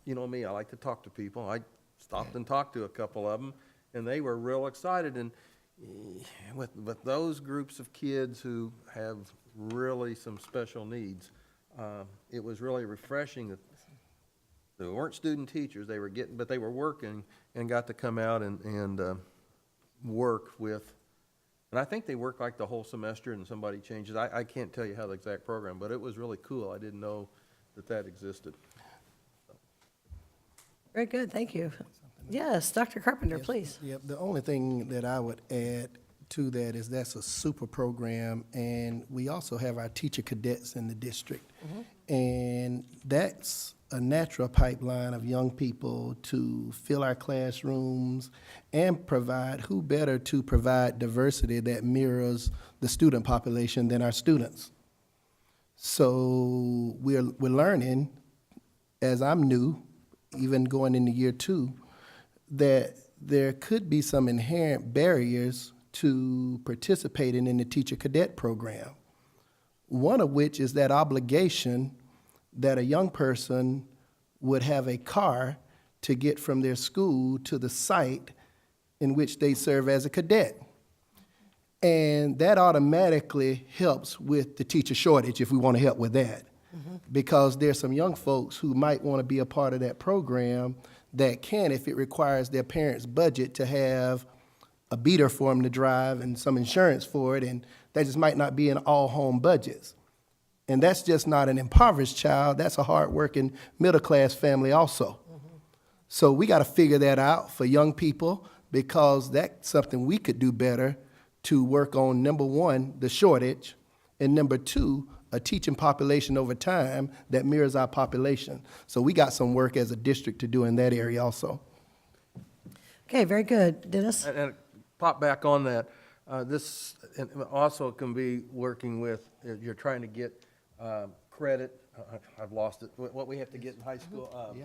you know me, I like to talk to people. I stopped and talked to a couple of them, and they were real excited. And with those groups of kids who have really some special needs, it was really refreshing that they weren't student teachers, but they were working and got to come out and work with. And I think they work like the whole semester and somebody changes. I can't tell you how the exact program, but it was really cool. I didn't know that existed. Very good, thank you. Yes, Dr. Carpenter, please. Yep, the only thing that I would add to that is that's a super program, and we also have our teacher cadets in the district. And that's a natural pipeline of young people to fill our classrooms and provide, who better to provide diversity that mirrors the student population than our students. So we're learning, as I'm new, even going into year 2, that there could be some inherent barriers to participating in the teacher cadet program. One of which is that obligation that a young person would have a car to get from their school to the site in which they serve as a cadet. And that automatically helps with the teacher shortage, if we want to help with that. Because there's some young folks who might want to be a part of that program that can, if it requires their parents' budget to have a beater for them to drive and some insurance for it, and that just might not be in all home budgets. And that's just not an impoverished child, that's a hardworking middle-class family also. So we got to figure that out for young people, because that's something we could do better to work on, number one, the shortage, and number two, a teaching population over time that mirrors our population. So we got some work as a district to do in that area also. Okay, very good. Dennis? And pop back on that, this and also can be working with, you're trying to get credit, I've lost it, what we have to get in high school?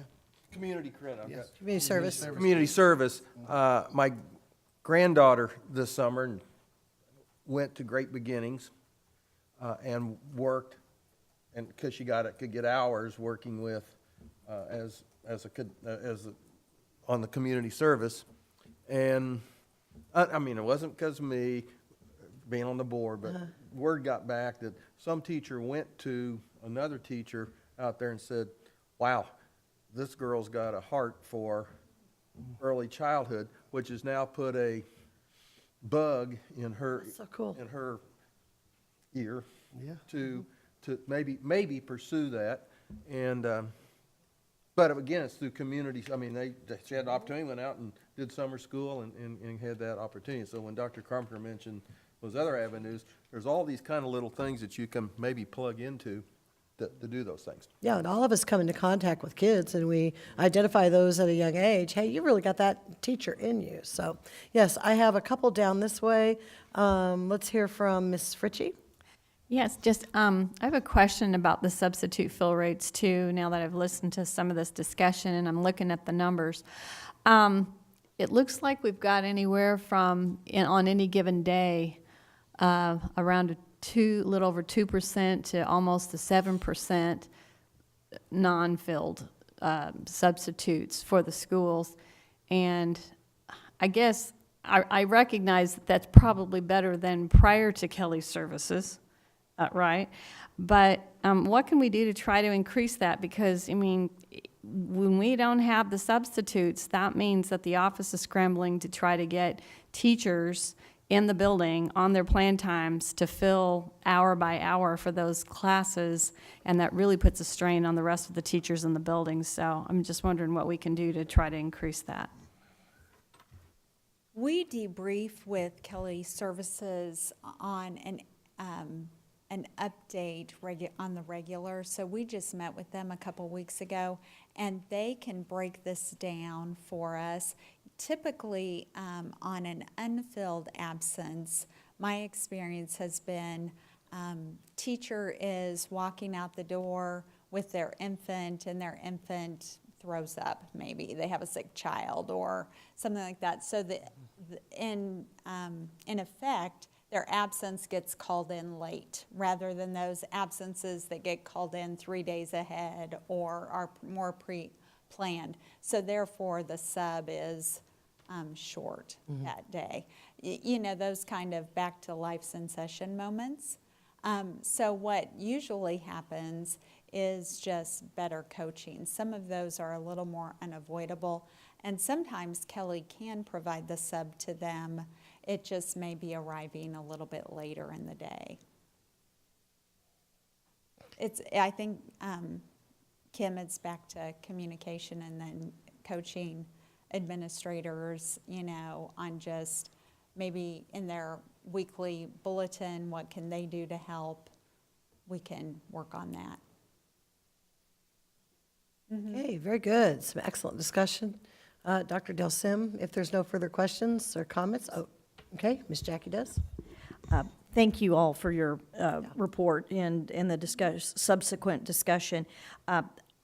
Community credit. Yes. Community service. Community service. My granddaughter this summer went to Great Beginnings and worked, and because she could get hours working with on the community service, and I mean, it wasn't because of me being on the board, but word got back that some teacher went to another teacher out there and said, "Wow, this girl's got a heart for early childhood," which has now put a bug in her That's so cool. in her ear Yeah. to maybe pursue that. And but again, it's through communities. I mean, she had the opportunity, went out and did summer school and had that opportunity. So when Dr. Carpenter mentioned those other avenues, there's all these kind of little things that you can maybe plug into to do those things. Yeah, and all of us come into contact with kids, and we identify those at a young age. Hey, you really got that teacher in you. So, yes, I have a couple down this way. Let's hear from Ms. Fritchie. Yes, just, I have a question about the substitute fill rates too, now that I've listened to some of this discussion and I'm looking at the numbers. It looks like we've got anywhere from, on any given day, around little over 2% to almost 7% non-filled substitutes for the schools. And I guess I recognize that that's probably better than prior to Kelly's services, right? But what can we do to try to increase that? Because, I mean, when we don't have the substitutes, that means that the office is scrambling to try to get teachers in the building on their plan times to fill hour by hour for those classes, and that really puts a strain on the rest of the teachers in the building. So I'm just wondering what we can do to try to increase that. We debrief with Kelly Services on an update on the regular. So we just met with them a couple weeks ago, and they can break this down for us. Typically, on an unfilled absence, my experience has been teacher is walking out the door with their infant, and their infant throws up, maybe. They have a sick child or something like that. So in effect, their absence gets called in late, rather than those absences that get called in 3 days ahead or are more pre-planned. So therefore, the sub is short that day. You know, those kind of back to life in session moments. So what usually happens is just better coaching. Some of those are a little more unavoidable, and sometimes Kelly can provide the sub to them. It just may be arriving a little bit later in the day. I think, Kim, it's back to communication and then coaching administrators, you know, on just maybe in their weekly bulletin, what can they do to help? We can work on that. Okay, very good. Some excellent discussion. Dr. Del Sim, if there's no further questions or comments, okay, Ms. Jackie does. Thank you all for your report and the subsequent discussion.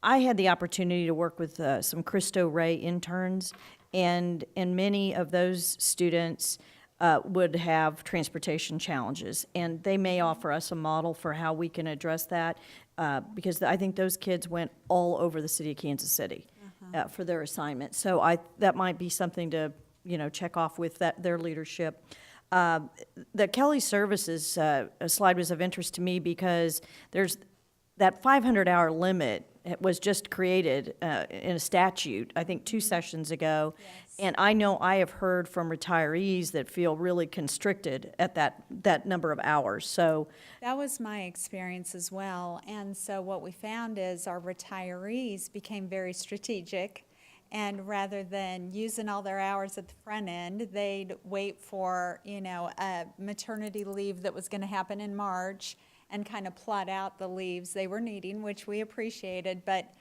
I had the opportunity to work with some Cristo Ray interns, and many of those students would have transportation challenges. And they may offer us a model for how we can address that, because I think those kids went all over the city of Kansas City for their assignment. So that might be something to, check off with their leadership. The Kelly Services slide was of interest to me because there's that 500-hour limit. It was just created in a statute, I think 2 sessions ago. Yes. And I know I have heard from retirees that feel really constricted at that number of hours. So that was my experience as well. And so what we found is our retirees became very strategic. And rather than using all their hours at the front end, they'd wait for, a maternity leave that was going to happen in March and kind of plot out the leaves they were needing, which we appreciated. But,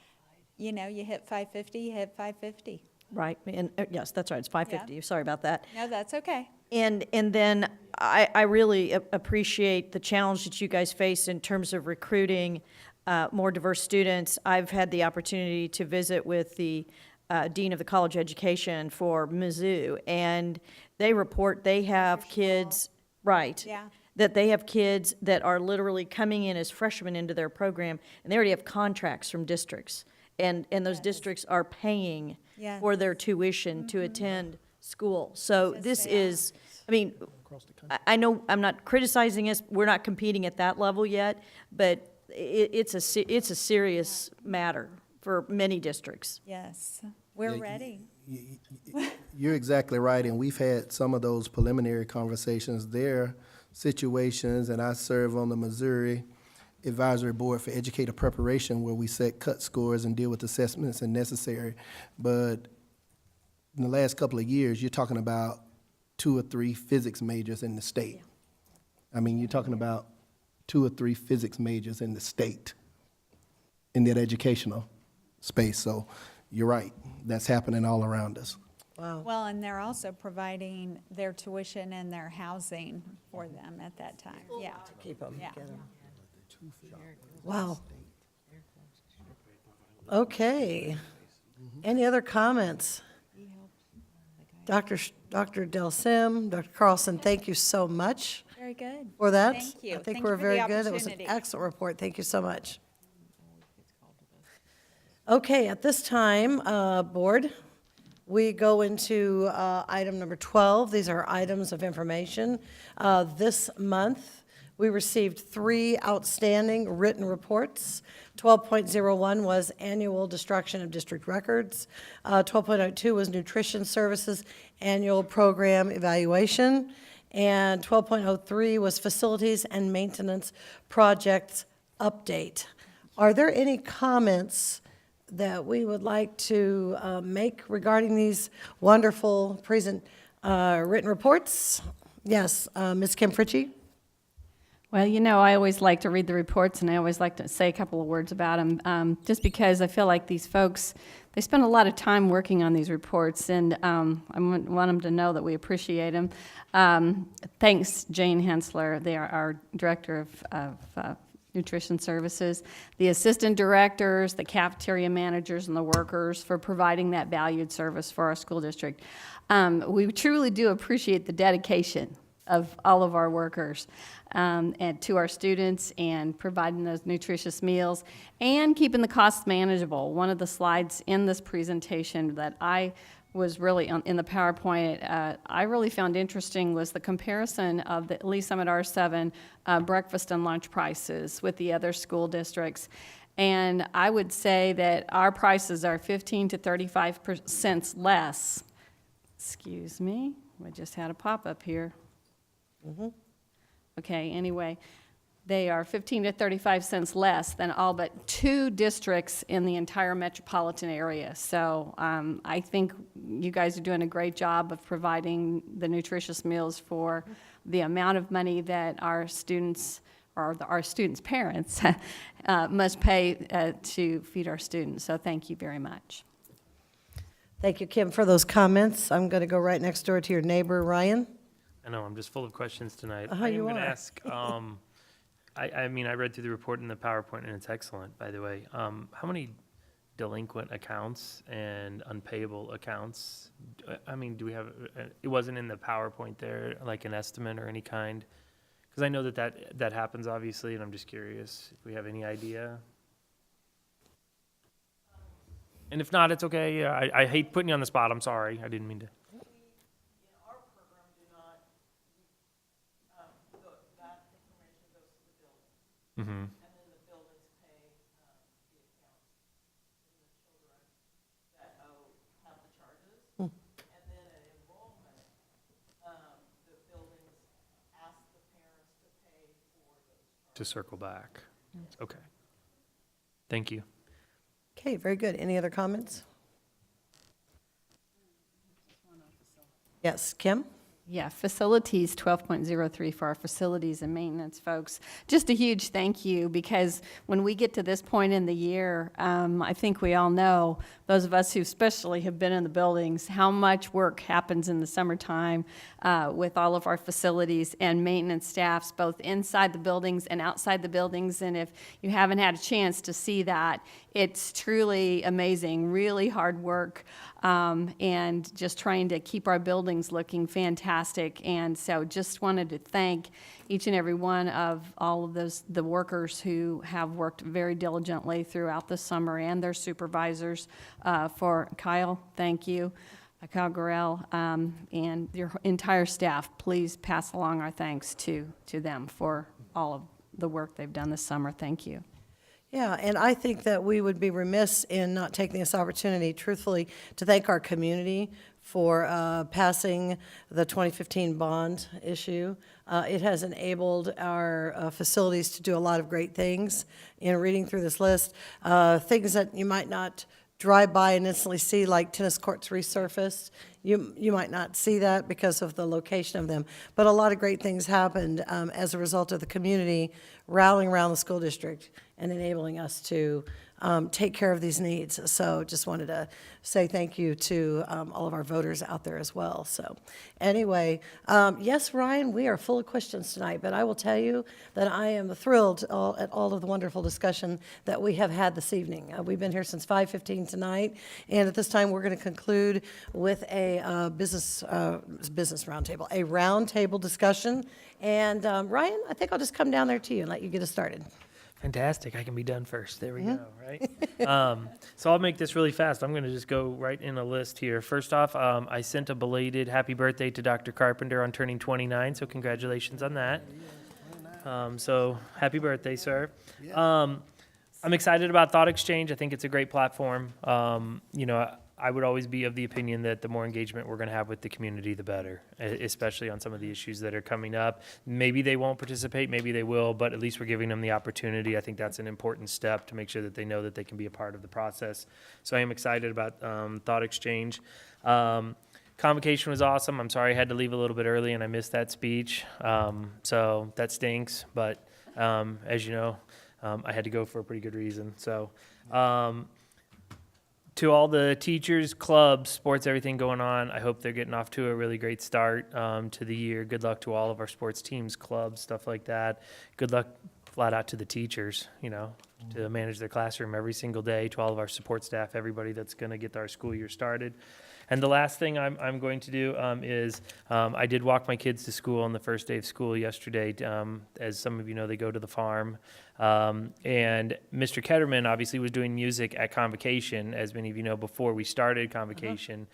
you hit 550, you hit 550. Right, and yes, that's right, it's 550, Yeah. Sorry about that. No, that's okay. And then I really appreciate the challenge that you guys face in terms of recruiting more diverse students. I've had the opportunity to visit with the Dean of the College Education for Mizzou, and they report they have kids, right, Yeah. that they have kids that are literally coming in as freshmen into their program, and they already have contracts from districts, and those districts are paying Yes. for their tuition to attend school. So this is, I know I'm not criticizing us, we're not competing at that level yet, but it's a serious matter for many districts. Yes, we're ready. You're exactly right, and we've had some of those preliminary conversations. There are situations, and I serve on the Missouri Advisory Board for Educator Preparation, where we set cut scores and deal with assessments and necessary. But in the last couple of years, you're talking about 2 or 3 physics majors in the state. You're talking about 2 or 3 physics majors in the state in that educational space. So you're right, that's happening all around us. Wow. Well, and they're also providing their tuition and their housing for them at that time. Yeah. Keep them, Yeah. get them. Wow. Okay. Any other comments? Dr. Del Sim, Dr. Carlson, thank you so much Very good. for that. Thank you. I think Thank we're you for very the good. It was an opportunity. excellent report. Thank you so much. Okay, at this time, Board, we go into item number 12. These are items of information. This month, we received 3 outstanding written reports. 12.01 was annual destruction of district records. 12.02 was nutrition services annual program evaluation. And 12.03 was facilities and maintenance projects update. Are there any comments that we would like to make regarding these wonderful written reports? Yes, Ms. Kim Fritchie? Well, I always like to read the reports, and I always like to say a couple of words about them, just because I feel like these folks, they spend a lot of time working on these reports, and I want them to know that we appreciate them. Thanks, Jane Hensler. They are our Director of Nutrition Services, the assistant directors, the cafeteria managers, and the workers for providing that valued service for our school district. We truly do appreciate the dedication of all of our workers and to our students, and providing those nutritious meals and keeping the costs manageable. One of the slides in this presentation that I was really in the PowerPoint, I really found interesting was the comparison of the Lee Summit R7 breakfast and lunch prices with the other school districts. And I would say that our prices are 15 to 35 cents less. Excuse me, I just had a pop-up here. Okay, anyway, they are 15 to 35 cents less than all but 2 districts in the entire metropolitan area. So I think you guys are doing a great job of providing the nutritious meals for the amount of money that our students, or our students' parents, must pay to feed our students. So thank you very much. Thank you, Kim, for those comments. I'm going to go right next door to your neighbor, Ryan. I know, I'm just full of questions tonight. Oh, I you am going to are. ask, I read through the report in the PowerPoint, and it's excellent, by the way. How many delinquent accounts and unpayable accounts. I mean, do we have, it wasn't in the PowerPoint there, like an estimate or any kind? Because I know that happens, obviously, and I'm just curious if we have any idea. And if not, it's okay. Yeah, I hate putting you on the spot. I'm sorry. I didn't mean to. Mm-hmm. And then the buildings pay the accounts and the children that have the charges. And then at enrollment, the buildings ask the parents to pay for those charges. To circle back. Okay. Thank you. Okay, very good. Any other comments? Yes, Kim? Yeah, facilities, 12.03 for our facilities and maintenance folks. Just a huge thank you, because when we get to this point in the year, I think we all know, those of us who especially have been in the buildings, how much work happens in the summertime with all of our facilities and maintenance staffs, both inside the buildings and outside the buildings. And if you haven't had a chance to see that, it's truly amazing, really hard work, and just trying to keep our buildings looking fantastic. And so just wanted to thank each and every one of all of the workers who have worked very diligently throughout the summer, and their supervisors. For Kyle, thank you. Kyle Gorell, and your entire staff, please pass along our thanks to them for all of the work they've done this summer. Thank you. Yeah, and I think that we would be remiss in not taking this opportunity, truthfully, to thank our community for passing the 2015 bond issue. It has enabled our facilities to do a lot of great things. In reading through this list, things that you might not drive by and instantly see, like tennis courts resurfaced. You might not see that because of the location of them, but a lot of great things happened as a result of the community rallying around the school district and enabling us to take care of these needs. So just wanted to say thank you to all of our voters out there as well. So anyway, yes, Ryan, we are full of questions tonight, but I will tell you that I am thrilled at all of the wonderful discussion that we have had this evening. We've been here since 5:15 tonight, and at this time, we're going to conclude with a business roundtable, a roundtable discussion. And Ryan, I think I'll just come down there to you and let you get us started. Fantastic. I can be done first. There we go, right? So I'll make this really fast. I'm going to just go right in a list here. First off, I sent a belated happy birthday to Dr. Carpenter on turning 29, so congratulations on that. So happy birthday, sir. I'm excited about Thought Exchange. I think it's a great platform. I would always be of the opinion that the more engagement we're going to have with the community, the better, especially on some of the issues that are coming up. Maybe they won't participate, maybe they will, but at least we're giving them the opportunity. I think that's an important step to make sure that they know that they can be a part of the process. So I am excited about Thought Exchange. Convocation was awesome. I'm sorry I had to leave a little bit early and I missed that speech. So that stinks, but as you know, I had to go for a pretty good reason. So to all the teachers, clubs, sports, everything going on, I hope they're getting off to a really great start to the year. Good luck to all of our sports teams, clubs, stuff like that. Good luck flat out to the teachers, to manage their classroom every single day, to all of our support staff, everybody that's going to get our school year started. And the last thing I'm going to do is I did walk my kids to school on the first day of school yesterday. As some of you know, they go to the farm. And Mr. Ketterman obviously was doing music at Convocation, as many of you know, before we started Convocation.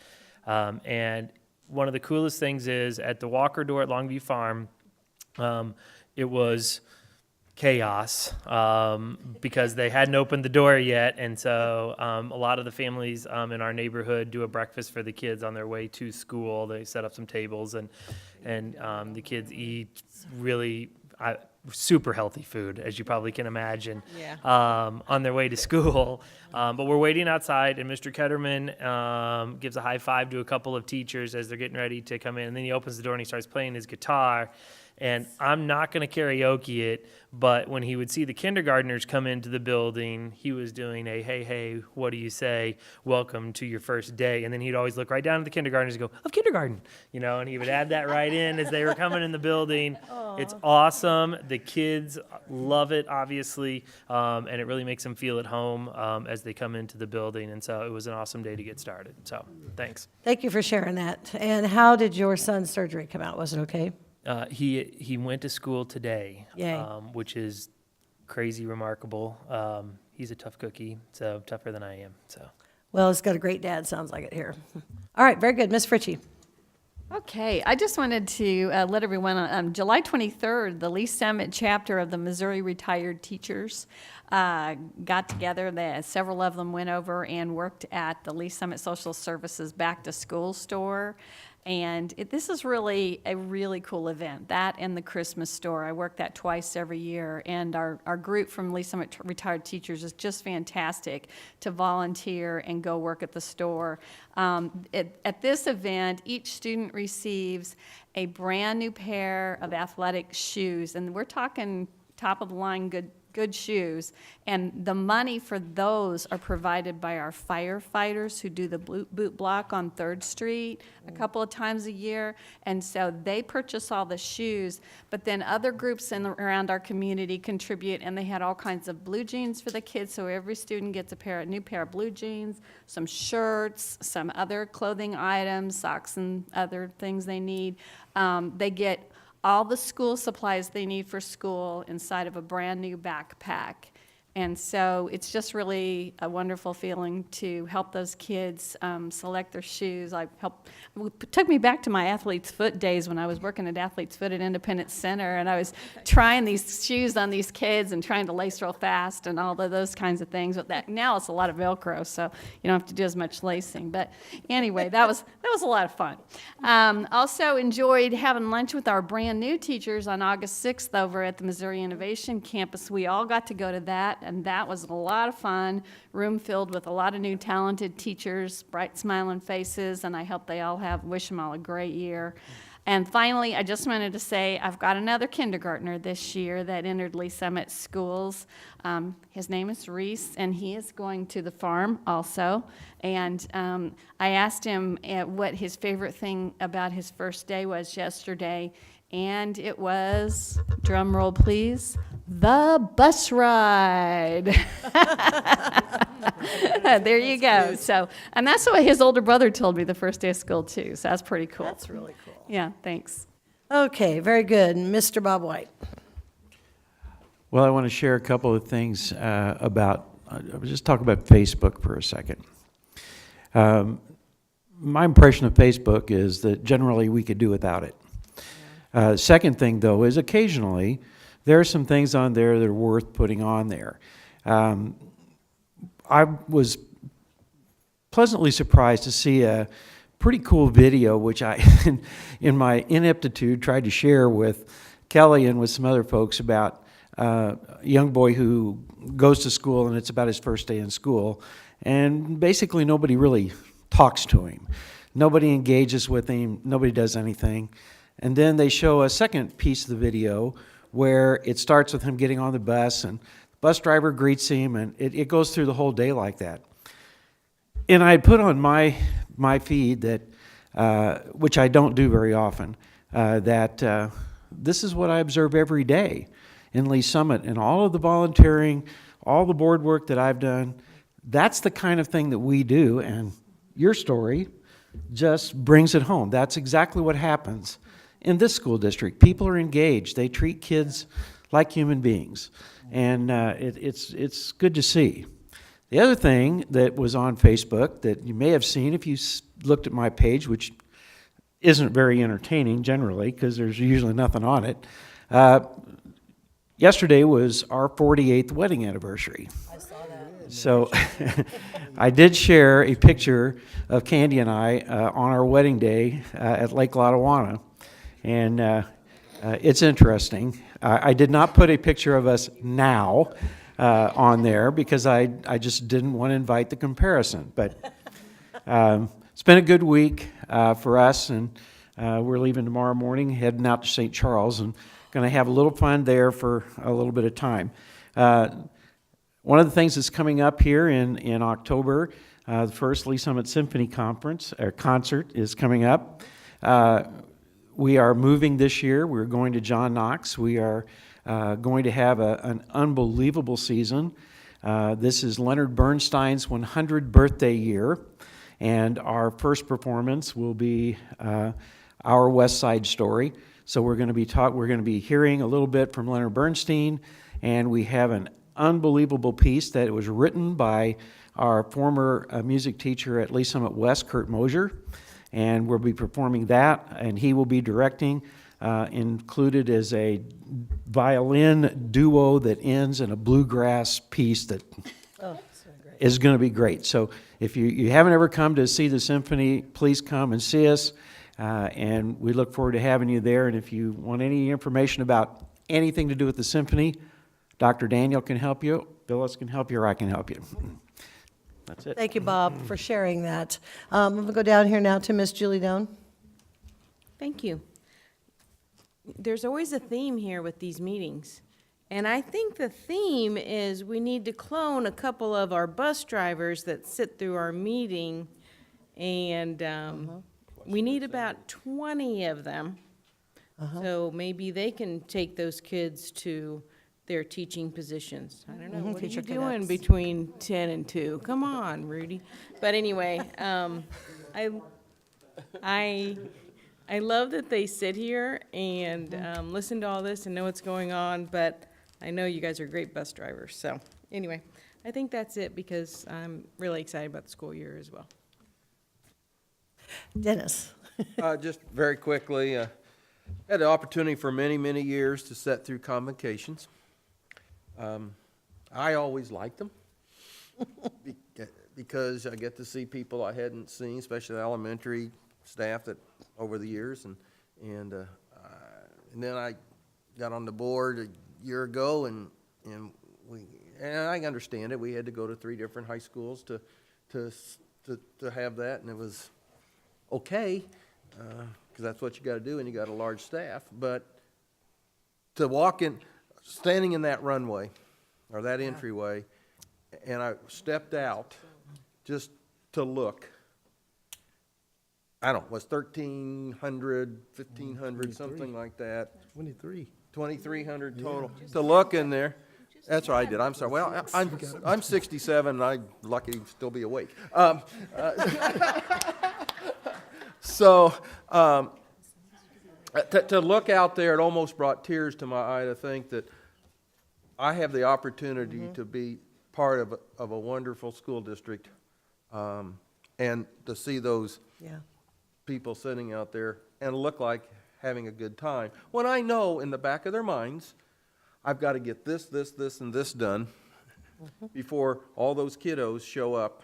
And one of the coolest things is at the Walker door at Longview Farm, it was chaos because they hadn't opened the door yet, and so a lot of the families in our neighborhood do a breakfast for the kids on their way to school. They set up some tables, and the kids eat really super healthy food, as you probably can imagine, on their way to school. But we're waiting outside, and Mr. Ketterman gives a high five to a couple of teachers as they're getting ready to come in, and then he opens the door and he starts playing his guitar. And I'm not going to karaoke it, but when he would see the kindergartners come into the building, he was doing a, hey, what do you say? Welcome to your first day. And then he'd always look right down at the kindergartners and go, of kindergarten, and he would add that right in as they were coming in the building. Aww. It's awesome. The kids love it, obviously, and it really makes them feel at home as they come into the building. And so it was an awesome day to get started. So thanks. Thank you for sharing that. And how did your son's surgery come out? Was it okay? He went to school today, Yay. Which is crazy remarkable. He's a tough cookie, so tougher than I am. So. Well, he's got a great dad, sounds like it here. All right, very good. Ms. Fritchie. Okay, I just wanted to let everyone know, July 23rd, the Lee Summit chapter of the Missouri Retired Teachers got together. Several of them went over and worked at the Lee Summit Social Services Back to School store. And this is really a really cool event, that and the Christmas store. I work that twice every year, and our group from Lee Summit Retired Teachers is just fantastic to volunteer and go work at the store. At this event, each student receives a brand new pair of athletic shoes, and we're talking top of the line good shoes, and the money for those are provided by our firefighters who do the boot block on 3rd Street a couple of times a year, and so they purchase all the shoes, but then other groups around our community contribute, and they had all kinds of blue jeans for the kids, so every student gets a new pair of blue jeans, some shirts, some other clothing items, socks and other things they need. They get all the school supplies they need for school inside of a brand new backpack. And so it's just really a wonderful feeling to help those kids select their shoes. It took me back to my Athlete's Foot days when I was working at Athlete's Foot at Independence Center, and I was trying these shoes on these kids and trying to lace real fast and all of those kinds of things. But now it's a lot of Velcro, so you don't have to do as much lacing. But anyway, that was a lot of fun. Also enjoyed having lunch with our brand new teachers on August 6th over at the Missouri Innovation Campus. We all got to go to that, and that was a lot of fun. Room filled with a lot of new talented teachers, bright smiling faces, and I hope they all wish them all a great year. And finally, I just wanted to say I've got another kindergartner this year that entered Lee Summit Schools. His name is Reese, and he is going to the farm also. And I asked him what his favorite thing about his first day was yesterday, and it was, drum roll please, the bus ride. There you go. So, and that's what his older brother told me the first day of school too. So that's pretty cool. That's really cool. Yeah, thanks. Okay, very good. Mr. Bob White. Well, I want to share a couple of things I'll just talk about Facebook for a second. My impression of Facebook is that generally we could do without it. Second thing, though, is occasionally there are some things on there that are worth putting on there. I was pleasantly surprised to see a pretty cool video, which I, in my ineptitude, tried to share with Kelly and with some other folks about a young boy who goes to school, and it's about his first day in school, and basically nobody really talks to him. Nobody engages with him. Nobody does anything. And then they show a second piece of the video where it starts with him getting on the bus, and the bus driver greets him, and it goes through the whole day like that. And I put on my feed that, which I don't do very often, that this is what I observe every day in Lee Summit, and all of the volunteering, all the board work that I've done. That's the kind of thing that we do, and your story just brings it home. That's exactly what happens in this school district. People are engaged. They treat kids like human beings, and it's good to see. The other thing that was on Facebook that you may have seen if you looked at my page, which isn't very entertaining generally because there's usually nothing on it. Yesterday was our 48th wedding anniversary. I saw that. So I did share a picture of Candy and I on our wedding day at Lake Lotawana. And it's interesting. I did not put a picture of us now on there because I just didn't want to invite the comparison. But it's been a good week for us, and we're leaving tomorrow morning, heading out to St. Charles, and going to have a little fun there for a little bit of time. One of the things that's coming up here in October, the first Lee Summit Symphony concert is coming up. We are moving this year. We're going to John Knox. We are going to have an unbelievable season. This is Leonard Bernstein's 100th birthday year, and our first performance will be Our West Side Story. So we're going to be hearing a little bit from Leonard Bernstein, and we have an unbelievable piece that was written by our former music teacher at Lee Summit West, Kurt Mosier, and we'll be performing that, and he will be directing, included as a violin duo that ends in a bluegrass piece that is going to be great. So if you haven't ever come to see the symphony, please come and see us. And we look forward to having you there. And if you want any information about anything to do with the symphony, Dr. Daniel can help you, Phyllis can help you, or I can help you. That's it. Thank you, Bob, for sharing that. I'm going to go down here now to Miss Julie Doan. Thank you. There's always a theme here with these meetings. And I think the theme is we need to clone a couple of our bus drivers that sit through our meeting. And we need about 20 of them. So maybe they can take those kids to their teaching positions. I don't know, what are you doing between 10 and 2? Come on, Rudy. But anyway, I love that they sit here and listen to all this and know what's going on, but I know you guys are great bus drivers. So anyway, I think that's it because I'm really excited about the school year as well. Dennis. Just very quickly, had the opportunity for many, many years to sit through convocations. I always liked them because I get to see people I hadn't seen, especially the elementary staff that over the years, and then I got on the board a year ago, and I understand it. We had to go to 3 different high schools to have that, and it was okay, because that's what you got to do, and you got a large staff. But to walk in, standing in that runway or that entryway, and I stepped out just to look. I don't know, was 1,300, 1,500, something like that. 2,300 total. To look in there. That's what I did. I'm sorry. Well, I'm 67, and I'm lucky to still be awake. So to look out there, it almost brought tears to my eye to think that I have the opportunity to be part of a wonderful school district, and to see those people sitting out there and look like having a good time. When I know in the back of their minds, I've got to get this, and this done before all those kiddos show up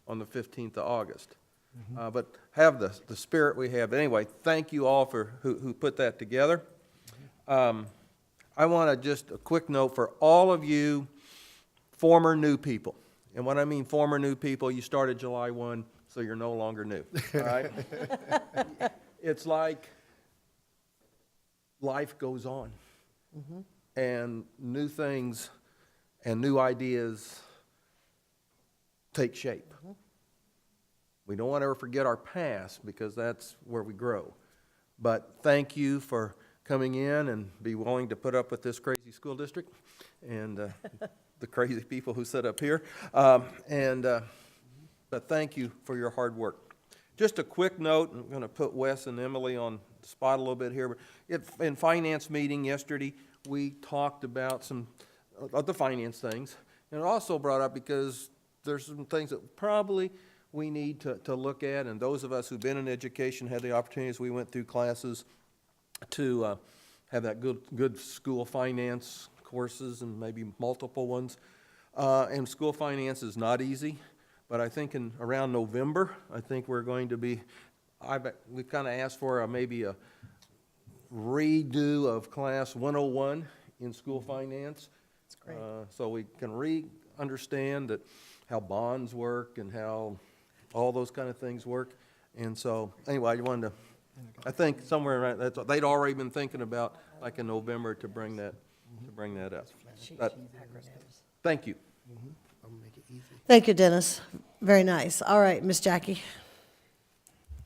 on the 15th of August. But have the spirit we have. But anyway, thank you all for who put that together. I want to just a quick note for all of you former new people. And when I mean former new people, you started July 1, so you're no longer new. All right? It's like life goes on. And new things and new ideas take shape. We don't want to ever forget our past because that's where we grow. But thank you for coming in and be willing to put up with this crazy school district and the crazy people who sit up here. But thank you for your hard work. Just a quick note, I'm going to put Wes and Emily on the spot a little bit here. In finance meeting yesterday, we talked about some of the finance things. And it also brought up because there's some things that probably we need to look at, and those of us who've been in education had the opportunities. We went through classes to have that good school finance courses and maybe multiple ones. And school finance is not easy, but I think around November, I think we're going to be, we've kind of asked for maybe a redo of class 101 in school finance. That's great. So we can understand that how bonds work and how all those kind of things work. And so, anyway, I wanted to, I think somewhere around that, they'd already been thinking about, like in November, to bring that up. Thank you. Thank you, Dennis. Very nice. All right, Miss Jackie.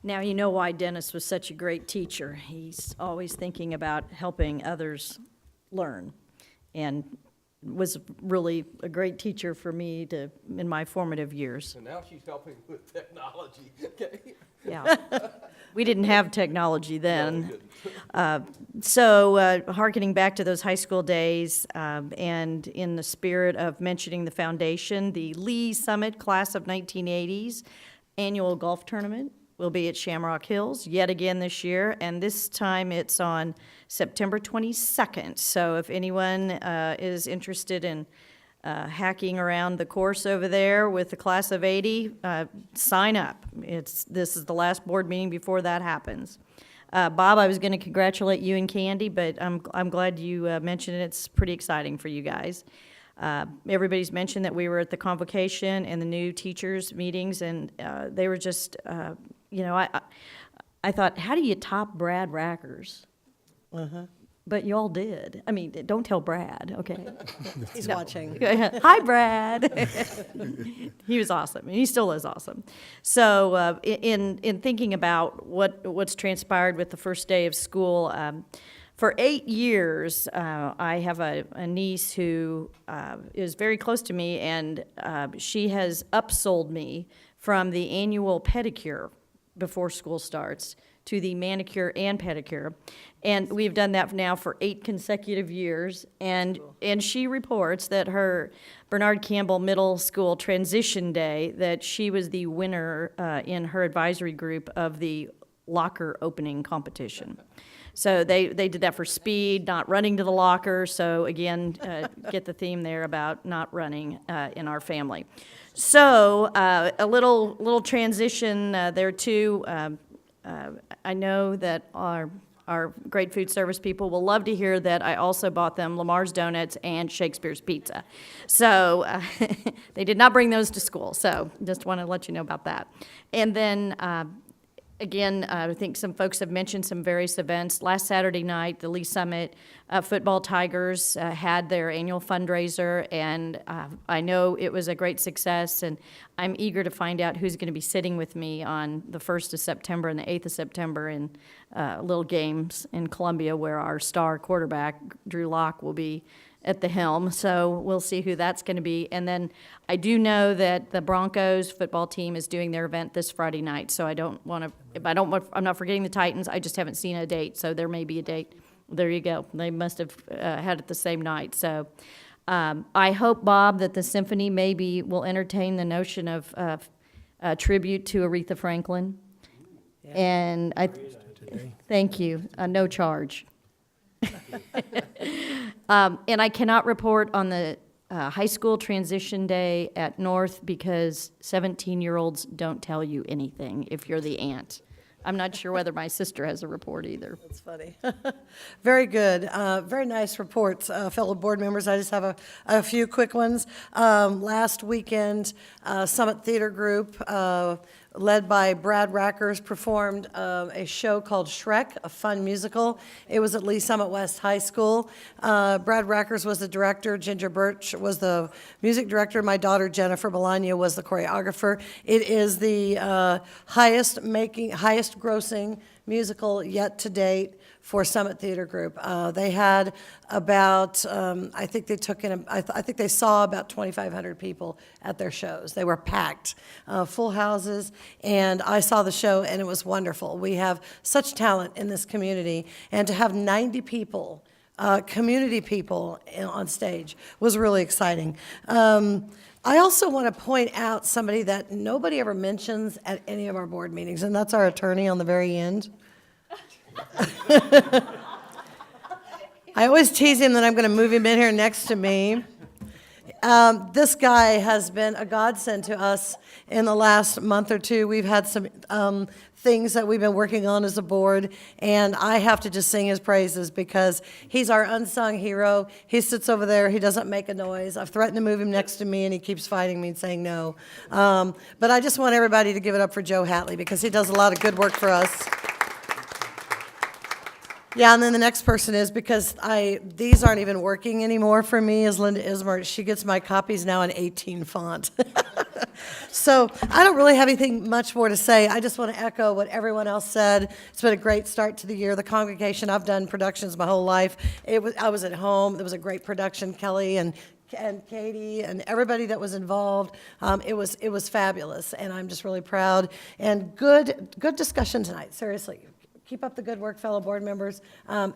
Now you know why Dennis was such a great teacher. He's always thinking about helping others learn. and was really a great teacher for me in my formative years. And now she's helping with technology, okay? Yeah. We didn't have technology then. No, we Hearkening back to those high school days, and in the spirit of mentioning the foundation, the Lee Summit Class of 1980s annual golf tournament will be at Shamrock Hills yet again this year, and this time it's on September 22nd. So if anyone is interested in hacking around the course over there with the class of 80, sign up. This is the last board meeting before that happens. Bob, I was going to congratulate you and Candy, but I'm glad you mentioned it. It's pretty exciting for you guys. Everybody's mentioned that we were at the convocation and the new teachers meetings, and they were just, I thought, how do you top Brad Rackers? But y'all did. I mean, don't tell Brad, okay? He's watching. Hi, Brad. He was awesome, and he still is awesome. So in thinking about what's transpired with the first day of school, for 8 years, I have a niece who is very close to me, and she has upsold me from the annual pedicure before school starts to the manicure and pedicure. And we've done that now for 8 consecutive years. And she reports that her Bernard Campbell Middle School transition day, that she was the winner in her advisory group of the locker opening competition. So they did that for speed, not running to the locker. So again, get the theme there about not running in our family. So a little transition there too. I know that our great food service people will love to hear that I also bought them Lamar's Donuts and Shakespeare's Pizza. So they did not bring those to school, so just want to let you know about that. And then, again, I think some folks have mentioned some various events. Last Saturday night, the Lee Summit Football Tigers had their annual fundraiser, and I know it was a great success, and I'm eager to find out who's going to be sitting with me on the 1st of September and the 8th of September in little games in Columbia, where our star quarterback, Drew Lock, will be at the helm. So we'll see who that's going to be. And then I do know that the Broncos football team is doing their event this Friday night. So I'm not forgetting the Titans. I just haven't seen a date. So there may be a date. There you go. They must have had it the same night. So I hope, Bob, that the symphony maybe will entertain the notion of a tribute to Aretha Franklin. Yeah. And thank you. No charge. And I cannot report on the high school transition day at North because 17-year-olds don't tell you anything if you're the aunt. I'm not sure whether my sister has a report either. That's funny. Very good. Very nice reports, fellow board members. I just have a few quick ones. Last weekend, Summit Theater Group, led by Brad Rackers, performed a show called Shrek, a fun musical. It was at Lee Summit West High School. Brad Rackers was the director. Ginger Birch was the music director. My daughter, Jennifer Bologna, was the choreographer. It is the highest grossing musical yet to date for Summit Theater Group. They had about, I think they saw about 2,500 people at their shows. They were packed, full houses, and I saw the show, and it was wonderful. We have such talent in this community, and to have 90 people, community people on stage was really exciting. I also want to point out somebody that nobody ever mentions at any of our board meetings, and that's our attorney on the very end. I always tease him that I'm going to move him in here next to me. This guy has been a godsend to us in the last month or two. We've had some things that we've been working on as a board, and I have to just sing his praises because he's our unsung hero. He sits over there. He doesn't make a noise. I've threatened to move him next to me, and he keeps fighting me and saying no. But I just want everybody to give it up for Joe Hatley because he does a lot of good work for us. Yeah, and then the next person is, because these aren't even working anymore for me, is Linda Ismer. She gets my copies now in 18 font. So I don't really have anything much more to say. I just want to echo what everyone else said. It's been a great start to the year. The congregation, I've done productions my whole life. I was at home. It was a great production. Kelly and Katie and everybody that was involved. It was fabulous, and I'm just really proud. And good discussion tonight, seriously. Keep up the good work, fellow board members.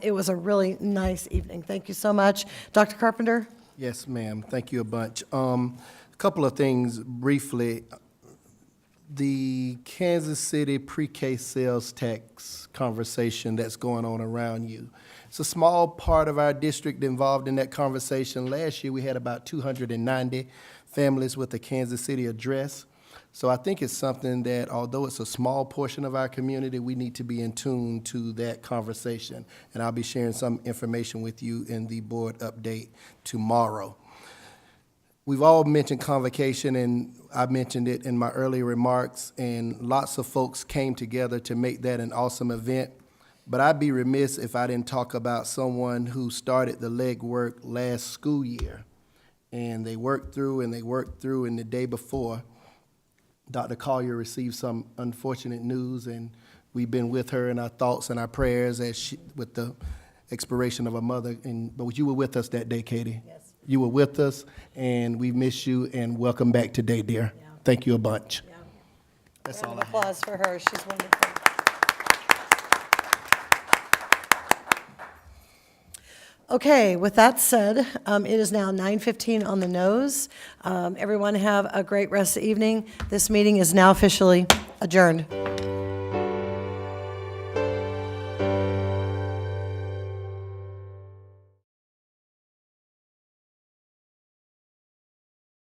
It was a really nice evening. Thank you so much. Dr. Carpenter? Yes, ma'am. Thank you a bunch. A couple of things briefly. The Kansas City pre-K sales tax conversation that's going on around you. It's a small part of our district involved in that conversation. Last year, we had about 290 families with a Kansas City address. So I think it's something that, although it's a small portion of our community, we need to be in tune to that conversation. And I'll be sharing some information with you in the board update tomorrow. We've all mentioned convocation, and I mentioned it in my earlier remarks, and lots of folks came together to make that an awesome event. But I'd be remiss if I didn't talk about someone who started the legwork last school year. And they worked through, and the day before, Dr. Collier received some unfortunate news, and we've been with her in our thoughts and our prayers with the expiration of her mother. But you were with us that day, Katie. Yes. You were with us, and we miss you, and welcome back today, dear. Yeah. Thank you a bunch. Yeah. That's Round all of I have. applause for her. She's wonderful. Okay, with that said, it is now 9:15 on the nose. Everyone have a great rest of the evening. This meeting is now officially adjourned.